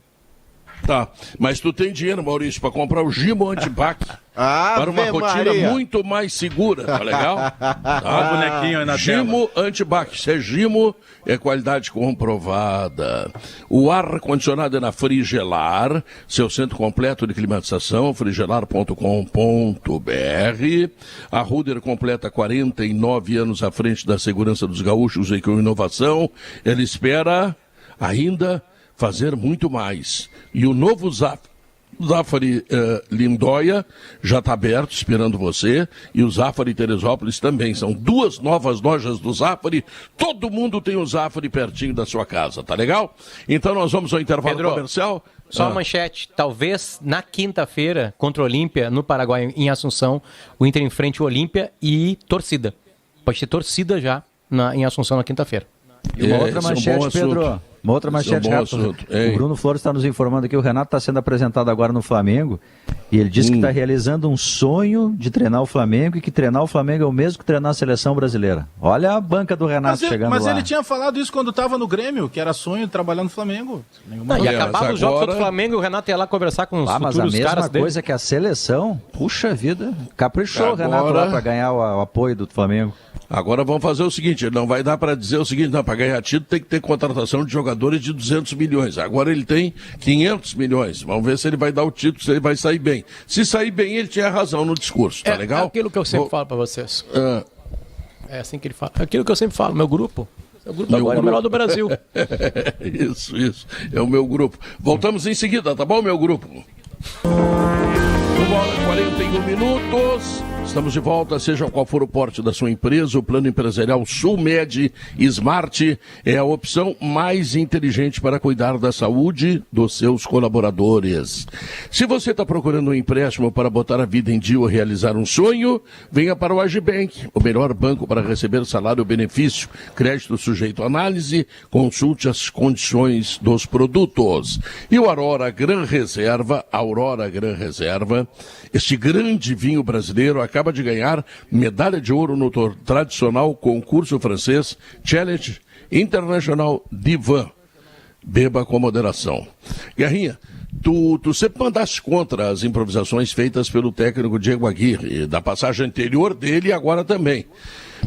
Tá, mas tu tem dinheiro, Maurício, para comprar o Gimo Antibac para uma rotina muito mais segura, tá legal? Tá? Bonequinho aí na Gimo Antibac, se é Gimo, é qualidade comprovada. O ar-condicionado é na Frigelar, seu centro completo de climatização, frigelar.com.br. A Ruder completa 49 anos à frente da segurança dos gaúchos e com inovação. Ela espera ainda fazer muito mais. E o novo Zafari Lindóia já está aberto, esperando você. E o Zafari Teresópolis também. São 2 novas lojas do Zafari. Todo mundo tem o Zafari pertinho da sua casa, tá legal? Então nós vamos ao intervalo comercial. Só uma manchete. Talvez na quinta-feira, contra o Olímpia, no Paraguai, em Assunção, o Inter enfrente o Olímpia e torcida. Pode ter torcida já em Assunção na quinta-feira. E uma outra manchete, Pedro. Uma outra manchete rápida. O Bruno Flores está nos informando aqui, o Renato está sendo apresentado agora no Flamengo e ele disse que está realizando um sonho de treinar o Flamengo e que treinar o Flamengo é o mesmo que treinar a seleção brasileira. Olha a banca do Renato chegando lá. Mas ele tinha falado isso quando estava no Grêmio, que era sonho de trabalhar no Flamengo. E acabava os jogos do Flamengo e o Renato ia lá conversar com os futuros caras dele. Mas a mesma coisa que a seleção, puxa vida, caprichou o Renato lá para ganhar o apoio do Flamengo. Agora vamos fazer o seguinte, não vai dar para dizer o seguinte, não, para ganhar título tem que ter contratação de jogadores de 200 milhões. Agora ele tem 500 milhões. Vamos ver se ele vai dar o título, se ele vai sair bem. Se sair bem, ele tinha razão no discurso, tá legal? É aquilo que eu sempre falo para vocês. É assim que ele fala. É aquilo que eu sempre falo, meu grupo. O grupo agora é o melhor do Brasil. Isso. É o meu grupo. Voltamos em seguida, tá bom, meu grupo? 1h41 minutos. Estamos de volta, seja qual for o porte da sua empresa, o plano empresarial Sulmed Smart é a opção mais inteligente para cuidar da saúde dos seus colaboradores. Se você está procurando um empréstimo para botar a vida em dia ou realizar um sonho, venha para o Agibank, o melhor banco para receber salário ou benefício. Crédito sujeito à análise, consulte as condições dos produtos. E o Aurora Gran Reserva, este grande vinho brasileiro acaba de ganhar medalha de ouro no tradicional concurso francês Challenge International Divan. Beba com moderação. Guerrinha, tu sempre mandaste contra as improvisações feitas pelo técnico Diego Aguirre, da passagem anterior dele e agora também.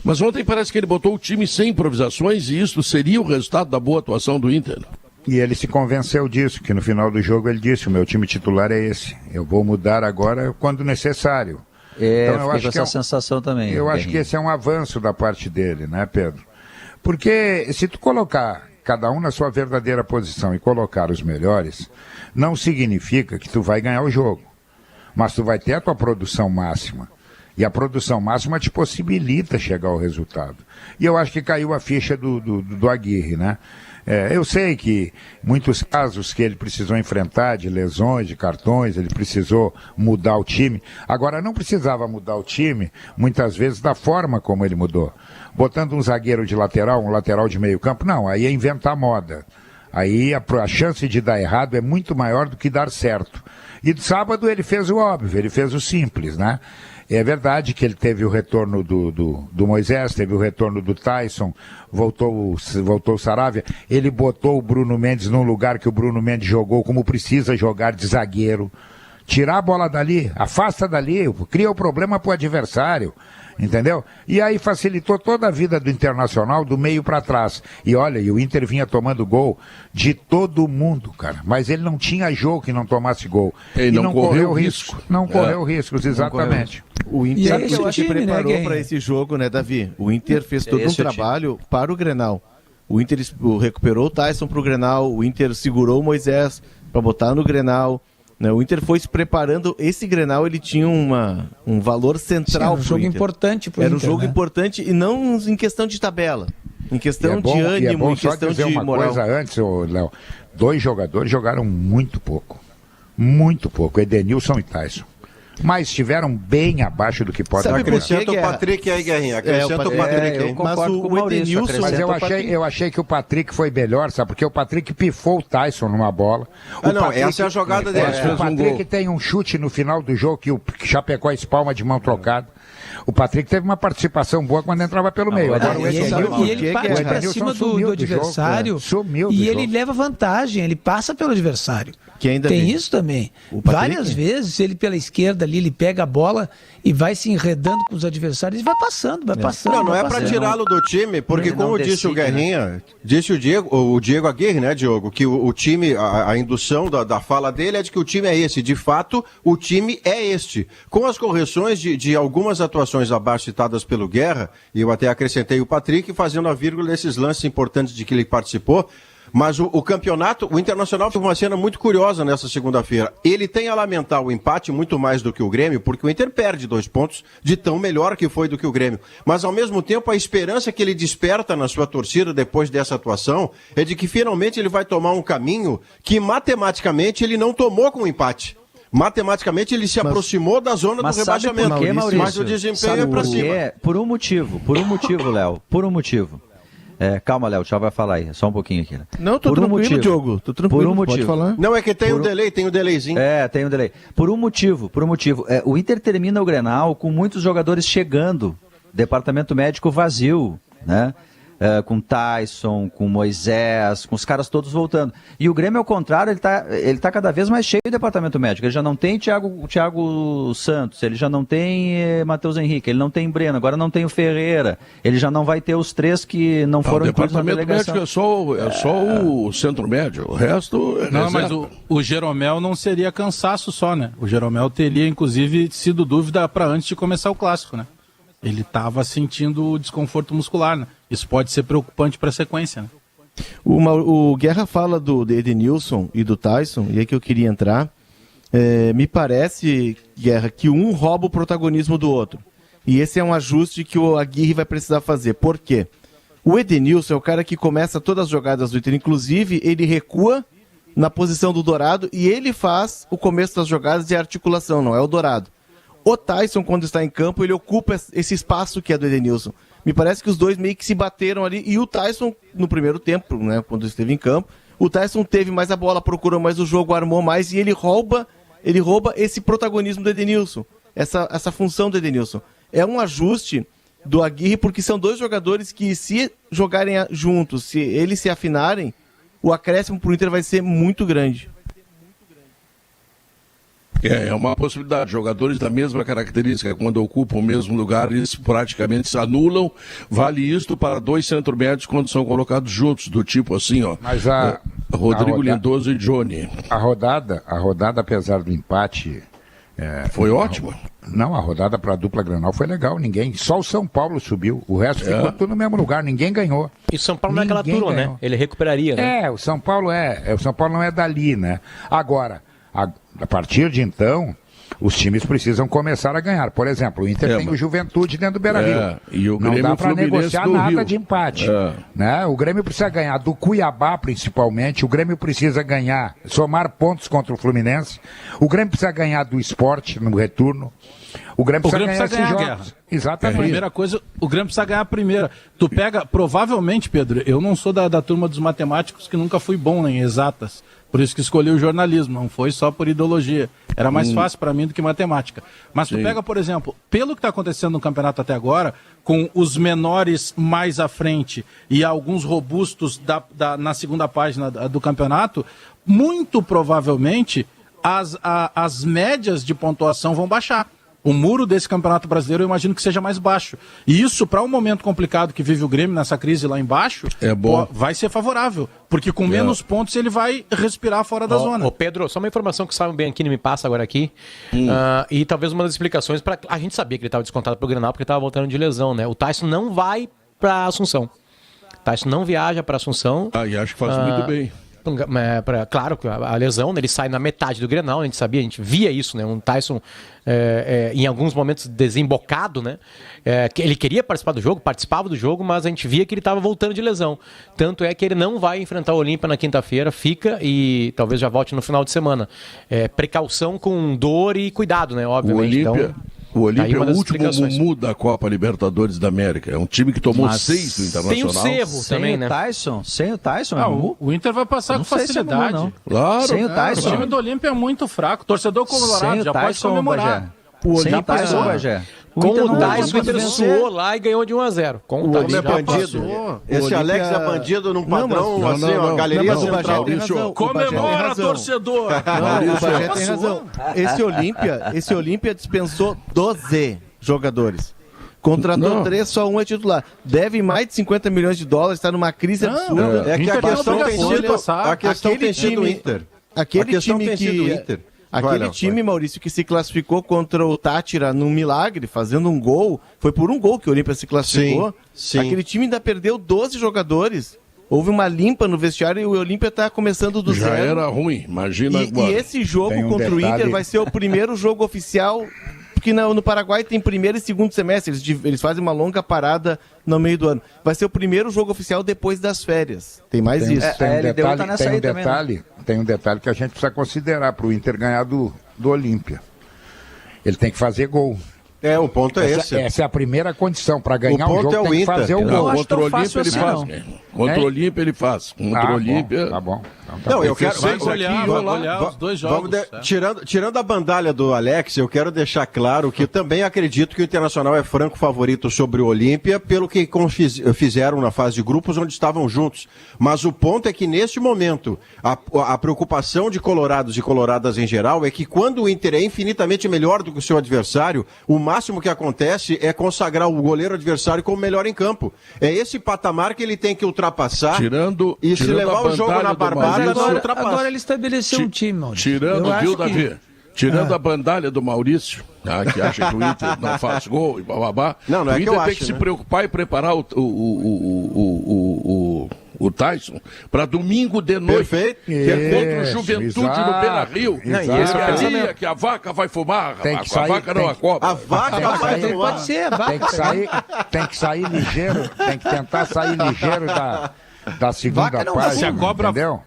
Mas ontem parece que ele botou o time sem improvisações e isso seria o resultado da boa atuação do Inter. E ele se convenceu disso, que no final do jogo ele disse, o meu time titular é esse. Eu vou mudar agora quando necessário. Então, eu acho que essa sensação também. Eu acho que esse é um avanço da parte dele, né, Pedro? Porque se tu colocar cada um na sua verdadeira posição e colocar os melhores, não significa que tu vai ganhar o jogo. Mas tu vai ter a tua produção máxima. E a produção máxima te possibilita chegar ao resultado. E eu acho que caiu a ficha do Aguirre, né? Eu sei que muitos casos que ele precisou enfrentar, de lesões, de cartões, ele precisou mudar o time. Agora, não precisava mudar o time, muitas vezes, da forma como ele mudou. Botando um zagueiro de lateral, um lateral de meio campo, não, aí é inventar moda. Aí a chance de dar errado é muito maior do que dar certo. E sábado ele fez o óbvio, ele fez o simples, né? É verdade que ele teve o retorno do Moisés, teve o retorno do Tyson, voltou o Saravia. Ele botou o Bruno Mendes num lugar que o Bruno Mendes jogou como precisa jogar, de zagueiro. Tirar a bola dali, afasta dali, cria o problema pro adversário. Entendeu? E aí facilitou toda a vida do Internacional, do meio para trás. E olha, e o Inter vinha tomando gol de todo mundo, cara. Mas ele não tinha jogo que não tomasse gol. Ele não correu risco. Não correu riscos, exatamente. O Inter se preparou para esse jogo, né, Davi? O Inter fez todo um trabalho para o Grenal. O Inter recuperou o Tyson para o Grenal, o Inter segurou o Moisés para botar no Grenal. O Inter foi se preparando, esse Grenal ele tinha um valor central. Sim, um jogo importante pro Inter. Era um Inter, jogo importante e não em questão de tabela, em questão de ânimo, em questão de moral. Uma coisa antes, Léo, 2 jogadores jogaram muito pouco, Edenilson e Tyson. Mas estiveram bem abaixo do que pode dar. Acrescenta o Patrick aí, Guerrinha. Acrescenta o Patrick aí. Mas o Edenilson... Mas eu achei que o Patrick foi melhor, sabe? Porque o Patrick pifou o Tyson numa bola. Essa é a jogada dele. O Patrick tem um chute no final do jogo que o Chapecó espalma de mão trocada. O Patrick teve uma participação boa quando entrava pelo meio. Agora o Edenilson, ele parte para cima do adversário e ele leva vantagem, ele passa pelo adversário. Tem isso também. Várias vezes ele pela esquerda ali, ele pega a bola e vai se enredando com os adversários e vai passando. Não é para tirá-lo do time, porque como disse o Guerrinha, disse o Diego Aguirre, né, Diogo, que o time, a indução da fala dele é de que o time é esse. De fato, o time é este. Com as correções de algumas atuações abaixo citadas pelo Guerra, e eu até acrescentei o Patrick, fazendo a vírgula desses lances importantes de que ele participou. Mas o campeonato, o Internacional teve uma cena muito curiosa nessa segunda-feira. Ele tem a lamentar o empate muito mais do que o Grêmio, porque o Inter perde 2 pontos de tão melhor que foi do que o Grêmio. Mas, ao mesmo tempo, a esperança que ele desperta na sua torcida depois dessa atuação é de que finalmente ele vai tomar um caminho que matematicamente ele não tomou com o empate. Matematicamente ele se aproximou da zona do rebaixamento. Por quê, Maurício? Mas o desempenho é pra cima. Por um motivo, Léo, por um motivo. Calma, Léo, já vai falar aí, só um pouquinho aqui. Né? Não, tô tranquilo, Diogo. Tô tranquilo, por um motivo. Pode falar. Não, é que tem tem um delayzinho. Tem um delay. Por um motivo. O Inter termina o Grenal com muitos jogadores chegando, departamento médico vazio, né? Com Tyson, com Moisés, com os caras todos voltando. E o Grêmio, ao contrário, ele tá cada vez mais cheio de departamento médico. Ele já não tem Thiago Santos, ele já não tem Matheus Henrique, ele não tem Breno, agora não tem o Ferreira, ele já não vai ter os 3 que não foram incluídos na delegação. O departamento médico é só o centro médio, o resto... Não, mas o Jeromel não seria cansaço só, né? O Jeromel teria, inclusive, sido dúvida para antes de começar o Clássico, né? Ele estava sentindo desconforto muscular, né? Isso pode ser preocupante para a sequência, né? O Guerra fala do Edenilson e do Tyson, e é que eu queria entrar. Me parece, Guerra, que um rouba o protagonismo do outro. E esse é um ajuste que o Aguirre vai precisar fazer. Por quê? O Edenilson é o cara que começa todas as jogadas do Inter. Inclusive, ele recua na posição do Dourado e ele faz o começo das jogadas de articulação, não é o Dourado. O Tyson, quando está em campo, ele ocupa esse espaço que é do Edenilson. Me parece que os dois meio que se bateram ali. E o Tyson, no primeiro tempo, né, quando esteve em campo, o Tyson teve mais a bola, procurou mais o jogo, armou mais e ele rouba esse protagonismo do Edenilson. Essa função do Edenilson. É um ajuste do Aguirre, porque são 2 jogadores que, se jogarem juntos, se eles se afinarem, o acréscimo para o Inter vai ser muito grande. É uma possibilidade. Jogadores da mesma característica, quando ocupam o mesmo lugar, eles praticamente se anulam. Vale isto para 2 centro-médios quando são colocados juntos, do tipo assim, ó. Mas Rodrigo Lindoso e Johnny. A rodada, apesar do empate... foi ótima. Não, a rodada para a dupla Grenal foi legal, só o São Paulo subiu, o resto ficou tudo no mesmo lugar, ninguém ganhou. E o São Paulo não é aquela turma, né? Ele recuperaria, né? O São Paulo não é dali, né? Agora, a partir de então, Os times precisam começar a ganhar. Por exemplo, o Inter tem o Juventude dentro do Beira-Rio. E o não Grêmio dá para negociar nada Rio. de empate. Né? O Grêmio precisa ganhar do Cuiabá, principalmente. O Grêmio precisa ganhar, somar pontos contra o Fluminense. O Grêmio precisa ganhar do Sport no retorno. O Grêmio precisa ganhar a guerra. Exatamente. A primeira coisa, o Grêmio precisa ganhar a primeira. Tu pega, provavelmente, Pedro, eu não sou da turma dos matemáticos, que nunca fui bom em exatas. Por isso que escolhi o jornalismo, não foi só por ideologia. Era mais fácil para mim do que matemática. Mas tu pega, por exemplo, pelo que está acontecendo no campeonato até agora, com os menores mais à frente e alguns robustos na segunda página do campeonato, muito provavelmente as médias de pontuação vão baixar. O muro desse Campeonato Brasileiro eu imagino que seja mais baixo. E isso, para um momento complicado que vive o Grêmio nessa crise lá embaixo, vai ser favorável. Porque com menos pontos ele vai respirar fora da zona. Ô Pedro, só uma informação que o Simon Bianchini me passa agora aqui. E talvez uma das explicações para a gente sabia que ele estava descontado para o Grenal porque estava voltando de lesão, né? O Tyson não vai para Assunção. O Tyson não viaja para Assunção. E acho que faz muito bem. Claro que a lesão, né, ele sai na metade do Grenal, a gente sabia, a gente via isso, né, um Tyson em alguns momentos desembocado, né, ele queria participar do jogo, participava do jogo, mas a gente via que ele estava voltando de lesão, tanto é que ele não vai enfrentar o Olímpia na quinta-feira, fica e talvez já volte no final de semana. Precaução com dor e cuidado, né, obviamente. O Olímpia é o último mumu da Copa Libertadores da América. É um time que tomou 6 do Internacional. Tem o Cerro também, né? Sem o Tyson, é mumu? O Inter vai passar com facilidade. Não. Claro. Sem o Tyson. O time do Olímpia é muito fraco. Torcedor colorado já pode comemorar. Sem o Tyson, Bagé. Com o Tyson, o Inter suou lá e ganhou de 1-0. Com o Tyson. É bandido. Esse Alex é bandido num padrão, assim, ó, galeria central. Comemora, torcedor! O Bagé tem razão. Esse Olímpia dispensou 12 jogadores. Contratou 3, só um é titular. Deve mais de 50 milhões de dólares, está numa crise absurda. É que a questão tem sido o Inter. Aquele time que... Aquele time, Maurício, que se classificou contra o Tátira num milagre, fazendo um gol, foi por um gol que o Olímpia se classificou. Sim. Aquele time ainda perdeu 12 jogadores. Houve uma limpa no vestiário e o Olímpia está começando do zero. Já era ruim, imagina agora. E esse jogo contra o Inter vai ser o primeiro jogo oficial, porque no Paraguai tem primeiro e segundo semestre, eles fazem uma longa parada no meio do ano. Vai ser o primeiro jogo oficial depois das férias. Tem mais isso. Tem um detalhe que a gente precisa considerar para o Inter ganhar do Olímpia. Ele tem que fazer gol. O ponto é esse. Essa é a primeira condição. Para ganhar o jogo tem que fazer o gol. Contra o Olímpia ele faz. Contra o Olímpia ele faz. Contra o Olímpia... Tá bom. Não, eu quero olhar os dois jogos. Tirando a bandalha do Alex, eu quero deixar claro que também acredito que o Internacional é franco favorito sobre o Olímpia, pelo que fizeram na fase de grupos onde estavam juntos. Mas o ponto é que neste momento, a preocupação de colorados e coloradas em geral é que quando o Inter é infinitamente melhor do que o seu adversário, o máximo que acontece é consagrar o goleiro adversário como melhor em campo. É esse patamar que ele tem que ultrapassar e se levar o jogo na barbárie, agora ele estabeleceu um time, Maurício. Davi? Tirando a bandalha do Maurício, que acha que o Inter não faz gol e bababá, o Inter tem que se preocupar e preparar o Tyson para domingo de noite, que é contra o Juventude no Beira-Rio. Que a vaca vai fumar, a vaca não a cobra. A vaca vai fumar. Pode ser, a vaca. Tem que sair ligeiro, tem que tentar sair ligeiro da segunda página, se a cobra, entendeu?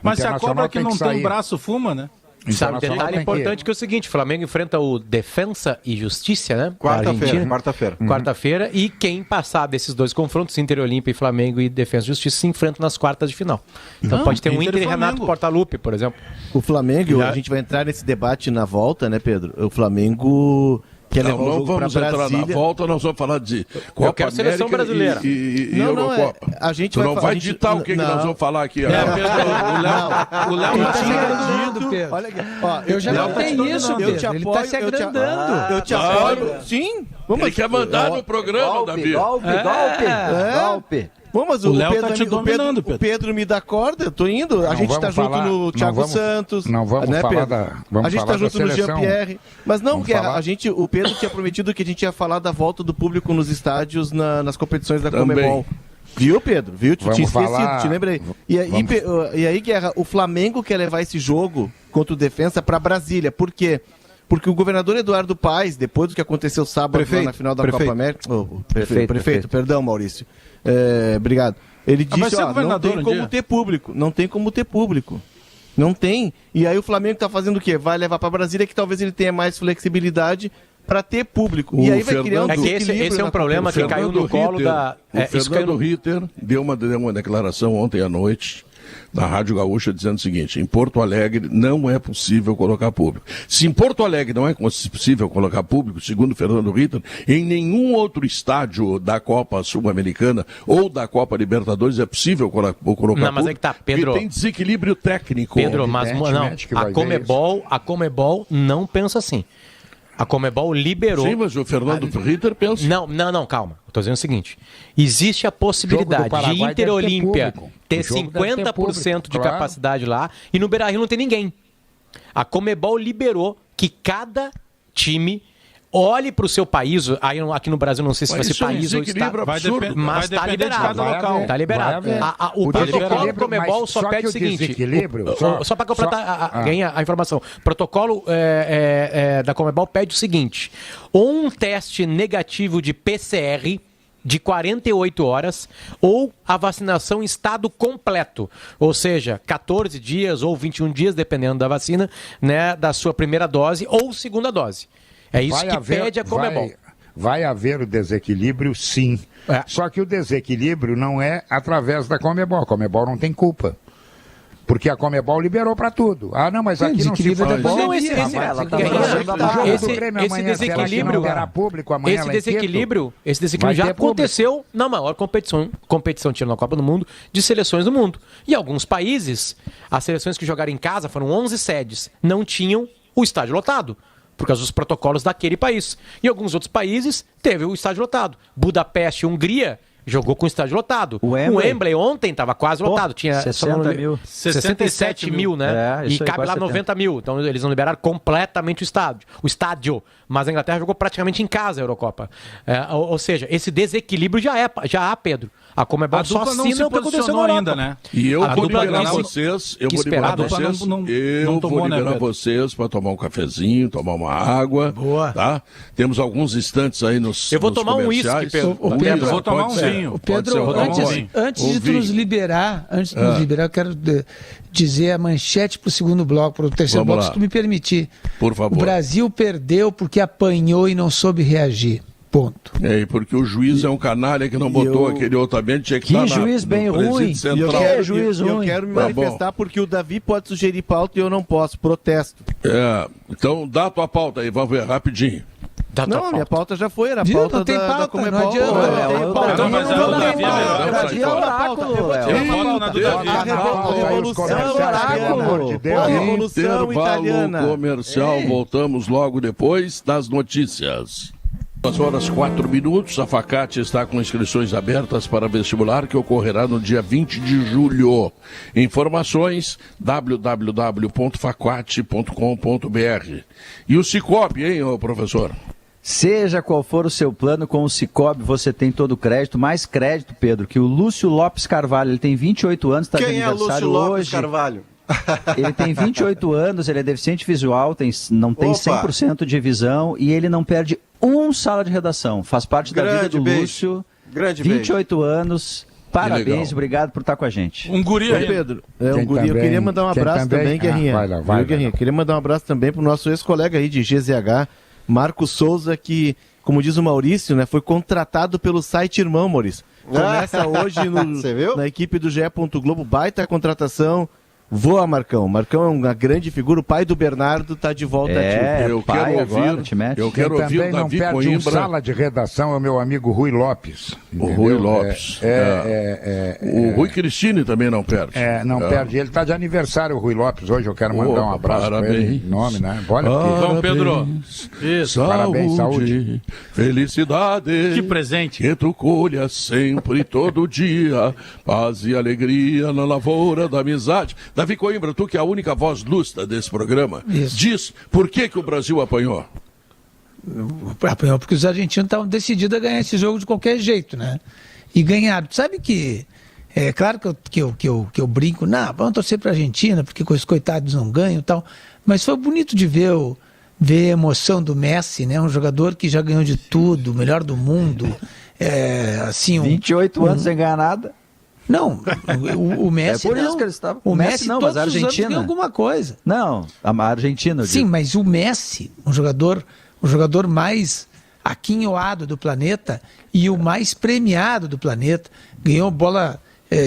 Mas se a cobra que não tem braço fuma, né? Sabe, detalhe importante que é o seguinte, o Flamengo enfrenta o Defensa e Justiça, né? Quarta-feira. E quem passar desses dois confrontos, Inter e Olímpia e Flamengo e Defensa e Justiça, se enfrentam nas quartas de final. Então pode ter um Inter e Renato Portaluppi, por exemplo. O Flamengo, a gente vai entrar nesse debate na volta, né, Pedro? O Flamengo... Não vamos entrar na volta, nós vamos falar de Copa Eu quero América seleção brasileira. e Eurocopa. A gente não vai ditar o que nós vamos falar aqui. O Léo tá se agrandando, Pedro. Olha aqui. Eu já notei isso, Pedro. Ele tá se agrandando. Eu te apoio. Sim. Ele quer mandar no programa, Davi. Golpe. Bom, mas o Léo tá te dominando, Pedro. O Pedro me dá corda, eu tô indo. A gente tá junto no Thiago Santos. Não vamos falar da a gente tá junto no Jean-Pierre. Mas não, Guerra, o Pedro tinha prometido que a gente ia falar da volta do público nos estádios nas competições da Conmebol. Viu, Pedro? Viu? Tinha esquecido, te lembrei. E aí, Guerra, o Flamengo quer levar esse jogo contra o Defensa pra Brasília. Por quê? Porque o governador Eduardo Paes, depois do que aconteceu sábado lá na final da Copa América... Prefeito, perdão, Maurício. Obrigado. Ele disse, não tem como ter público. Não tem como ter público. Não tem. E aí o Flamengo está fazendo o quê? Vai levar para Brasília, que talvez ele tenha mais flexibilidade para ter público. E aí vai criar um desequilíbrio. Esse é um problema que caiu no colo da... O Fernando Ritter deu uma declaração ontem à noite na Rádio Gaúcha dizendo o seguinte: em Porto Alegre não é possível colocar público. Se em Porto Alegre não é possível colocar público, segundo o Fernando Ritter, em nenhum outro estádio da Copa Sul-Americana ou da Copa Libertadores é possível colocar público. Não, mas é que tá, Pedro. Porque tem desequilíbrio técnico. Pedro, mas não, a Conmebol não pensa assim. A Conmebol liberou... Sim, mas o Fernando Ritter pensa... Não, calma. Eu tô dizendo o seguinte. Existe a possibilidade de Inter Olímpia ter 50% de capacidade lá e no Beira-Rio não tem ninguém. A Conmebol liberou que cada time olhe para o seu país. Aí aqui no Brasil não sei se vai ser país ou estado, mas está liberado. Está liberado. O protocolo do Conmebol só pede o seguinte, só para completar a informação. O protocolo da Conmebol pede o seguinte: ou um teste negativo de PCR de 48 horas ou a vacinação em estado completo, ou seja, 14 dias ou 21 dias, dependendo da vacina, né, da sua primeira dose ou segunda dose. É isso que pede a Conmebol. Vai haver o desequilíbrio, sim. Só que o desequilíbrio não é através da Conmebol. A Conmebol não tem culpa. Porque a Conmebol liberou para tudo. Ah, não, mas aqui não se faz. Não, esse desequilíbrio já aconteceu na maior competição tirando a Copa do Mundo, de seleções do mundo. E alguns países, as seleções que jogaram em casa, foram 11 sedes, não tinham o estádio lotado, por causa dos protocolos daquele país. E alguns outros países teve o estádio lotado. Budapeste, Hungria, jogou com o estádio lotado. O Wembley ontem estava quase lotado. Tinha 67 mil, né? E cabe lá 90 mil. Então eles não liberaram completamente o estádio. Mas a Inglaterra jogou praticamente em casa a Eurocopa. Ou seja, esse desequilíbrio já há, Pedro. A Conmebol só assina o que aconteceu na ainda, né? E eu vou liberar vocês. Eu vou liberar vocês para tomar um cafezinho, tomar uma água. Boa. Tá? Temos alguns instantes aí nos. Eu vou tomar um uísque, Pedro. Eu vou tomar um vinho. Pedro, antes de tu nos liberar, eu quero dizer a manchete para o segundo bloco, para o terceiro bloco, se tu me permitir. Por favor. O Brasil perdeu porque apanhou e não soube reagir. Ponto. Porque o juiz é um canalha que não botou aquele outro ambiente, tinha que estar juiz bem ruim. Eu quero me manifestar porque o Davi pode sugerir pauta e eu não posso. Protesto. Então dá a tua pauta aí, vamos ver, rapidinho. Não, minha pauta já foi, era a pauta não tem pauta, da Conmebol. Não adianta. Revolução italiana. Comercial, voltamos logo depois das notícias. 2h04, a Facate está com inscrições abertas para vestibular que ocorrerá no dia 20 de julho. Informações www.facate.com.br. E o Cicobi, hein, professor? Seja qual for o seu plano, com o Cicobi você tem todo o crédito, mais crédito, Pedro, que o Lúcio Lopes Carvalho. Ele tem 28 anos, está de aniversário hoje. Quem é Lúcio Lopes Carvalho? Ele tem 28 anos, ele é deficiente visual, não tem 100% de visão e ele não perde sala de redação. Faz parte da vida do Lúcio. 28 anos. Parabéns, obrigado por estar com a gente. Um guri aí. Pedro, um guri. Eu queria mandar um abraço também, Guerrinha. Vai, Guerrinha. Queria mandar um abraço também pro nosso ex-colega aí de GZH, Marcos Souza, que, como diz o Maurício, né, foi contratado pelo site Irmão, Maurício. Começa hoje na equipe do GE. Globo, baita contratação. Voa, Marcão. Marcão é uma grande figura. O pai do Bernardo está de volta aqui. Eu quero ouvir o Davi Coimbra. Sala de redação é o meu amigo Rui Lopes. Entendeu? O Rui Lopes. O Rui Cristine também não perde. Não perde. Ele está de aniversário, o Rui Lopes. Hoje eu quero mandar um abraço para ele. Em nome, né? Então, Pedro. Isso. Parabéns, saúde. Felicidade. Que presente. Que tu colha sempre, todo dia. Paz e alegria na lavoura da amizade. Davi Coimbra, tu que é a única voz lúcida desse programa, diz por que o Brasil apanhou? Apanhou porque os argentinos estavam decididos a ganhar esse jogo de qualquer jeito, né? E ganharam. Sabe que, é claro que eu brinco, vamos torcer para a Argentina, porque os coitados não ganham e tal, mas foi bonito de ver ver a emoção do Messi, né? Um jogador que já ganhou de tudo, o melhor do mundo. Assim, 28 anos sem ganhar nada. Não, o Messi por não. isso que eles estavam. O Messi não, todos mas a os anos Argentina ganha alguma coisa. Não, a Argentina. Sim, mas o Messi, o jogador mais aquinhoado do planeta e o mais premiado do planeta, ganhou bola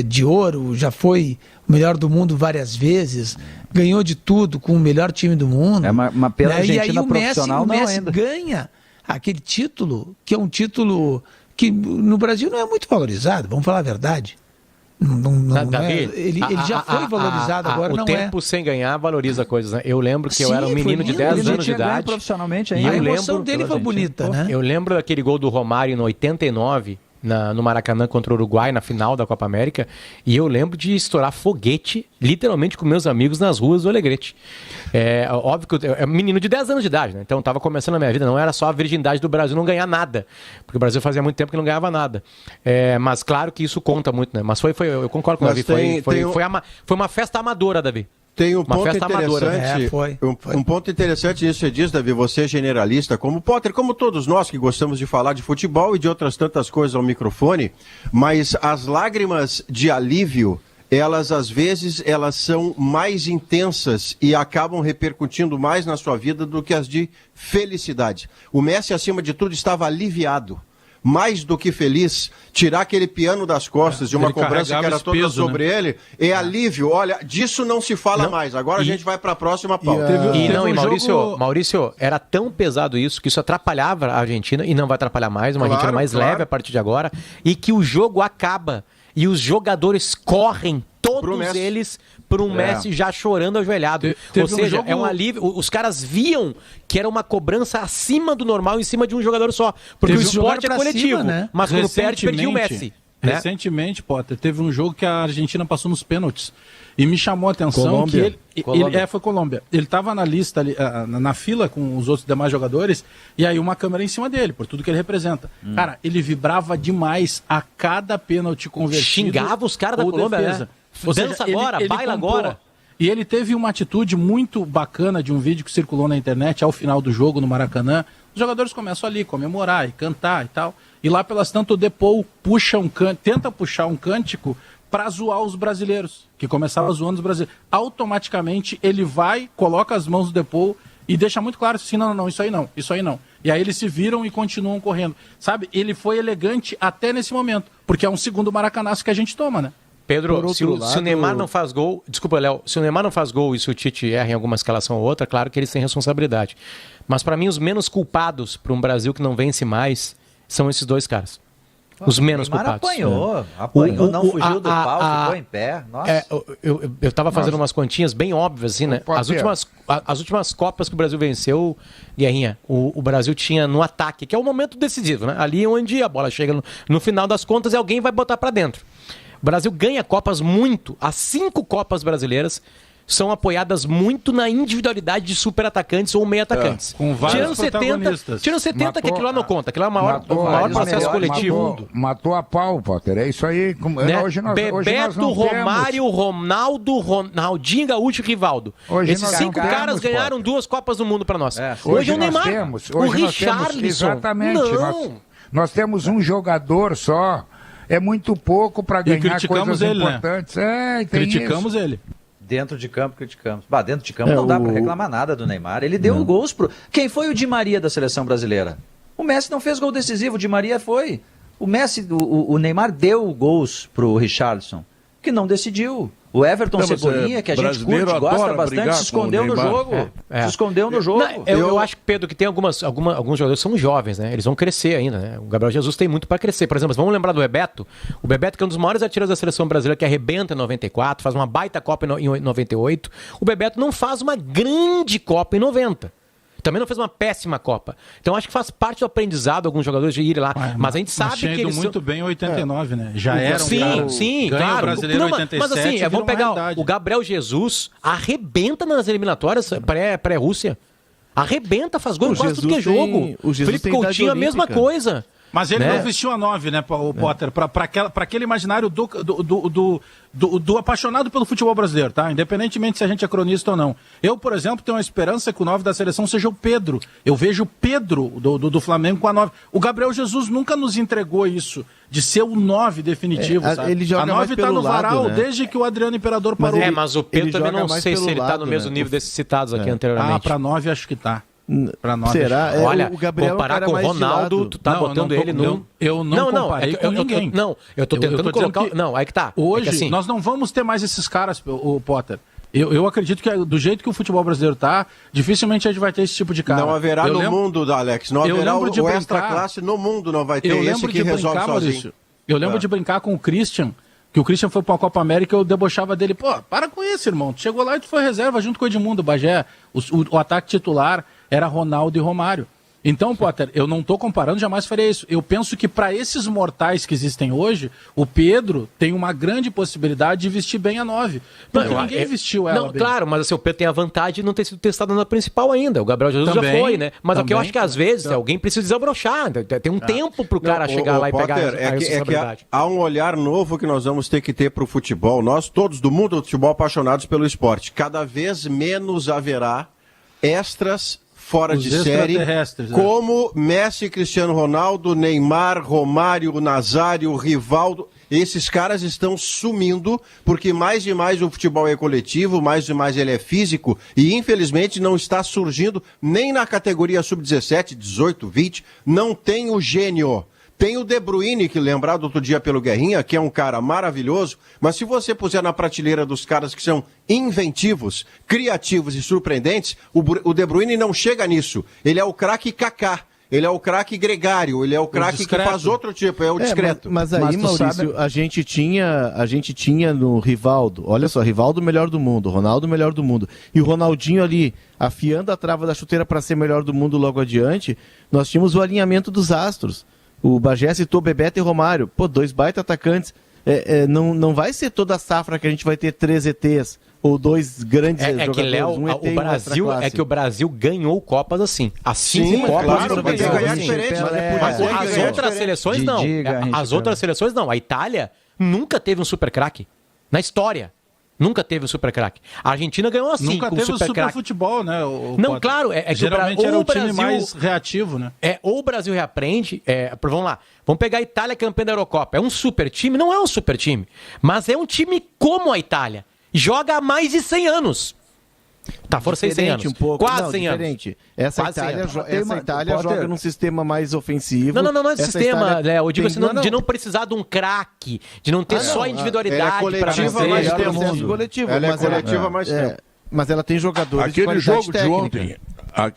de ouro, já foi o melhor do mundo várias vezes, ganhou de tudo com o melhor time do mundo. É uma pela Argentina e aí profissional o Messi não ainda. ganha aquele título, que é um título que no Brasil não é muito valorizado, vamos falar a verdade. Davi, ele já foi valorizado, agora não é. O tempo sem ganhar valoriza coisas, né? Eu lembro que eu era um menino de 10 anos de idade. Profissionalmente E a emoção dele foi bonita, né? Eu lembro daquele gol do Romário no 89, no Maracanã contra o Uruguai, na final da Copa América, e eu lembro de estourar foguete, literalmente com meus amigos nas ruas do Alegrete. Óbvio que eu era um menino de 10 anos de idade, né? Então estava começando a minha vida, não era só a virgindade do Brasil não ganhar nada, porque o Brasil fazia muito tempo que não ganhava nada. Mas claro que isso conta muito, né? Mas eu concordo com o Davi, foi uma festa amadora, Davi. Tem um ponto interessante, um ponto interessante nisso que você diz, Davi, você é generalista, como Potter, como todos nós que gostamos de falar de futebol e de outras tantas coisas ao microfone, mas as lágrimas de alívio, elas às vezes elas são mais intensas e acabam repercutindo mais na sua vida do que as de felicidade. O Messi, acima de tudo, estava aliviado. Mais do que feliz, tirar aquele piano das costas de uma cobrança que era toda peso, sobre ele, alívio. Olha, disso não se fala mais. Agora a gente vai para a próxima pauta. Maurício, era tão pesado isso que isso atrapalhava a Argentina, e não vai atrapalhar mais, uma Argentina mais leve a partir de agora, e que o jogo acaba e os jogadores correm, todos eles, por um Messi já chorando ajoelhado. Ou seja, é um alívio. Os caras viam que era uma cobrança acima do normal em cima de um jogador só. Porque o esporte é coletivo, né? Mas quando perde, perdia o Messi. Né? Recentemente, Potter, teve um jogo que a Argentina passou nos pênaltis. E me chamou a atenção que ele foi Colômbia. Ele estava na lista, ali, na fila com os outros demais jogadores, e aí uma câmera em cima dele, por tudo que ele representa. Cara, ele vibrava demais a cada pênalti convertido. Xingava os caras da Colômbia, né? Dança agora, baila agora. E ele teve uma atitude muito bacana de um vídeo que circulou na internet ao final do jogo no Maracanã. Os jogadores começam ali a comemorar e cantar e tal. E lá pelas tantas o Depou tenta puxar um cântico para zoar os brasileiros, que começava zoando os brasileiros. Automaticamente ele vai, coloca as mãos do Depou e deixa muito claro assim, não, isso aí não. E aí eles se viram e continuam correndo. Sabe, ele foi elegante até nesse momento, porque é um segundo maracanaço que a gente toma, né? Pedro, se o Neymar não faz gol... Desculpa, Léo. Se o Neymar não faz gol e se o Tite erra em alguma escalação ou outra, claro que eles têm responsabilidade. Mas para mim, os menos culpados para um Brasil que não vence mais são esses dois caras. Os menos culpados. Apanhou, não fugiu do pau, ficou em pé. Nossa. Eu estava fazendo umas continhas bem óbvias, assim, né? As últimas Copas que o Brasil venceu, Guerrinha, o Brasil tinha no ataque, que é o momento decisivo, né? Ali onde a bola chega no final das contas e alguém vai botar para dentro. O Brasil ganha Copas muito. As 5 Copas brasileiras são apoiadas muito na individualidade de super atacantes ou meio atacantes. Com vários protagonistas. Tirando 70, que aquilo lá não conta. Aquilo é o maior processo coletivo. Matou a pau, Potter. É isso aí. Né? Bebeto, Romário, Ronaldo, Ronaldinho Gaúcho e Rivaldo. Esses 5 caras ganharam 2 Copas do Mundo para nós. Hoje o Neymar, o Richarlison. Exatamente. Nós temos um jogador só. É muito pouco para ganhar coisas importantes. Né? Criticamos ele. Dentro de campo, criticamos. Dentro de campo não dá para reclamar nada do Neymar. Ele deu gols pro... Quem foi o Di Maria da seleção brasileira? O Messi não fez gol decisivo, o Di Maria foi. O Messi, o Neymar deu gols pro Richarlison, que não decidiu. O Everton Cebolinha, que a gente curte, gosta bastante, se escondeu no jogo. Se escondeu no jogo. Eu acho, Pedro, que tem alguns jogadores que são jovens, né? Eles vão crescer ainda, né? O Gabriel Jesus tem muito para crescer. Por exemplo, vamos lembrar do Bebeto. O Bebeto, que é um dos maiores artilheiros da seleção brasileira, que arrebenta em 94, faz uma baita Copa em 98. O Bebeto não faz uma grande Copa em 90. Também não fez uma péssima Copa. Então acho que faz parte do aprendizado alguns jogadores de ir lá. Mas a gente sabe que eles muito bem em 89, né? Já era Sim, claro. O brasileiro 87, mas assim, vamos pegar o Gabriel Jesus, arrebenta nas eliminatórias pré-Rússia. Arrebenta, faz gol em quase tudo que é jogo. O Felipe Coutinho, a mesma coisa. Mas ele né? não vestiu a 9, né, o Potter? Para aquele imaginário do apaixonado pelo futebol brasileiro, tá? Independentemente se a gente é cronista ou não. Eu, por exemplo, tenho uma esperança que o 9 da seleção seja o Pedro. Eu vejo o Pedro do Flamengo com a 9. O Gabriel Jesus nunca nos entregou isso, de ser o 9 definitivo, sabe? Ele joga a 9 tá no varal, lado, né? desde que o Adriano Imperador parou. Mas o Pedro também não sei se ele tá no mesmo nível desses citados aqui anteriormente. Para 9 acho que tá. Pra 9, será? Olha, o Gabriel comparar com o Ronaldo, tu tá botando ele no... Eu não comparei com ninguém. Eu tô tentando colocar... Não, aí que tá. Hoje, assim... nós não vamos ter mais esses caras, o Potter. Eu acredito que do jeito que o futebol brasileiro tá, dificilmente a gente vai ter esse tipo de cara. Não haverá mundo, Alex. Não haverá o extra-classe no mundo, não vai ter esse que resolve sozinho. Maurício, eu lembro de brincar com o Christian, que o Christian foi pra uma Copa América e eu debochava dele. Pô, para com isso, irmão. Tu chegou lá e tu foi reserva junto com o Edmundo Bagé. O ataque titular era Ronaldo e Romário. Então, Potter, eu não estou comparando, jamais faria isso. Eu penso que para esses mortais que existem hoje, o Pedro tem uma grande possibilidade de vestir bem a 9. Porque ninguém vestiu ela bem. Claro, mas assim, o Pedro tem a vantagem de não ter sido testado na principal ainda. O Gabriel Jesus também, já foi, né? Mas o que eu acho que às vezes alguém precisa desabrochar. Tem um tempo pro cara chegar lá Potter, e pegar a responsabilidade. Há um olhar novo que nós vamos ter que ter pro futebol. Nós, todos do mundo do futebol, apaixonados pelo esporte. Cada vez menos haverá extras fora de série, como Messi, Cristiano Ronaldo, Neymar, Romário, Nazário, Rivaldo. Esses caras estão sumindo, porque mais e mais o futebol é coletivo, mais e mais ele é físico, e infelizmente não está surgindo nem na categoria sub-17, 18, 20, não tem o gênio. Tem o De Bruyne, que lembrado outro dia pelo Guerrinha, que é um cara maravilhoso, mas se você puser na prateleira dos caras que são inventivos, criativos e surpreendentes, o De Bruyne não chega nisso. Ele é o craque Kaká. Ele é o craque gregário, ele é o craque que faz outro tipo, é o discreto. Mas aí, Maurício, a gente tinha no Rivaldo, olha só, Rivaldo melhor do mundo, Ronaldo melhor do mundo, e o Ronaldinho ali afiando a trava da chuteira para ser melhor do mundo logo adiante, nós tínhamos o alinhamento dos astros. O Bagé citou Bebeto e Romário. Pô, 2 baita atacantes. Não vai ser toda a safra que a gente vai ter 3 ETs ou 2 grandes jogadores. Que, Léo, o Brasil que o Brasil ganhou Copas assim. Sim, Copas claro, vai ganhar diferente. Mas as outras seleções não. As outras seleções não. A Itália nunca teve um super craque na história. Nunca teve um super craque. A Argentina ganhou assim, nunca com teve super craque. Futebol, né? Não, claro, que geralmente era o time mais reativo, né? Ou o Brasil reaprende, vamos lá, vamos pegar a Itália campeã da Eurocopa. É um super time? Não é um super time, mas é um time como a Itália. Joga há mais de 100 anos. Tá, foram 100 anos. Um pouco. Quase 100 anos. Essa Itália joga num sistema mais ofensivo. Não é sistema, Léo. Eu digo assim, de não precisar de um craque, de não ter só individualidade para vencer. Ela é coletiva mais tempo. Mas ela tem jogadores de qualidade técnica.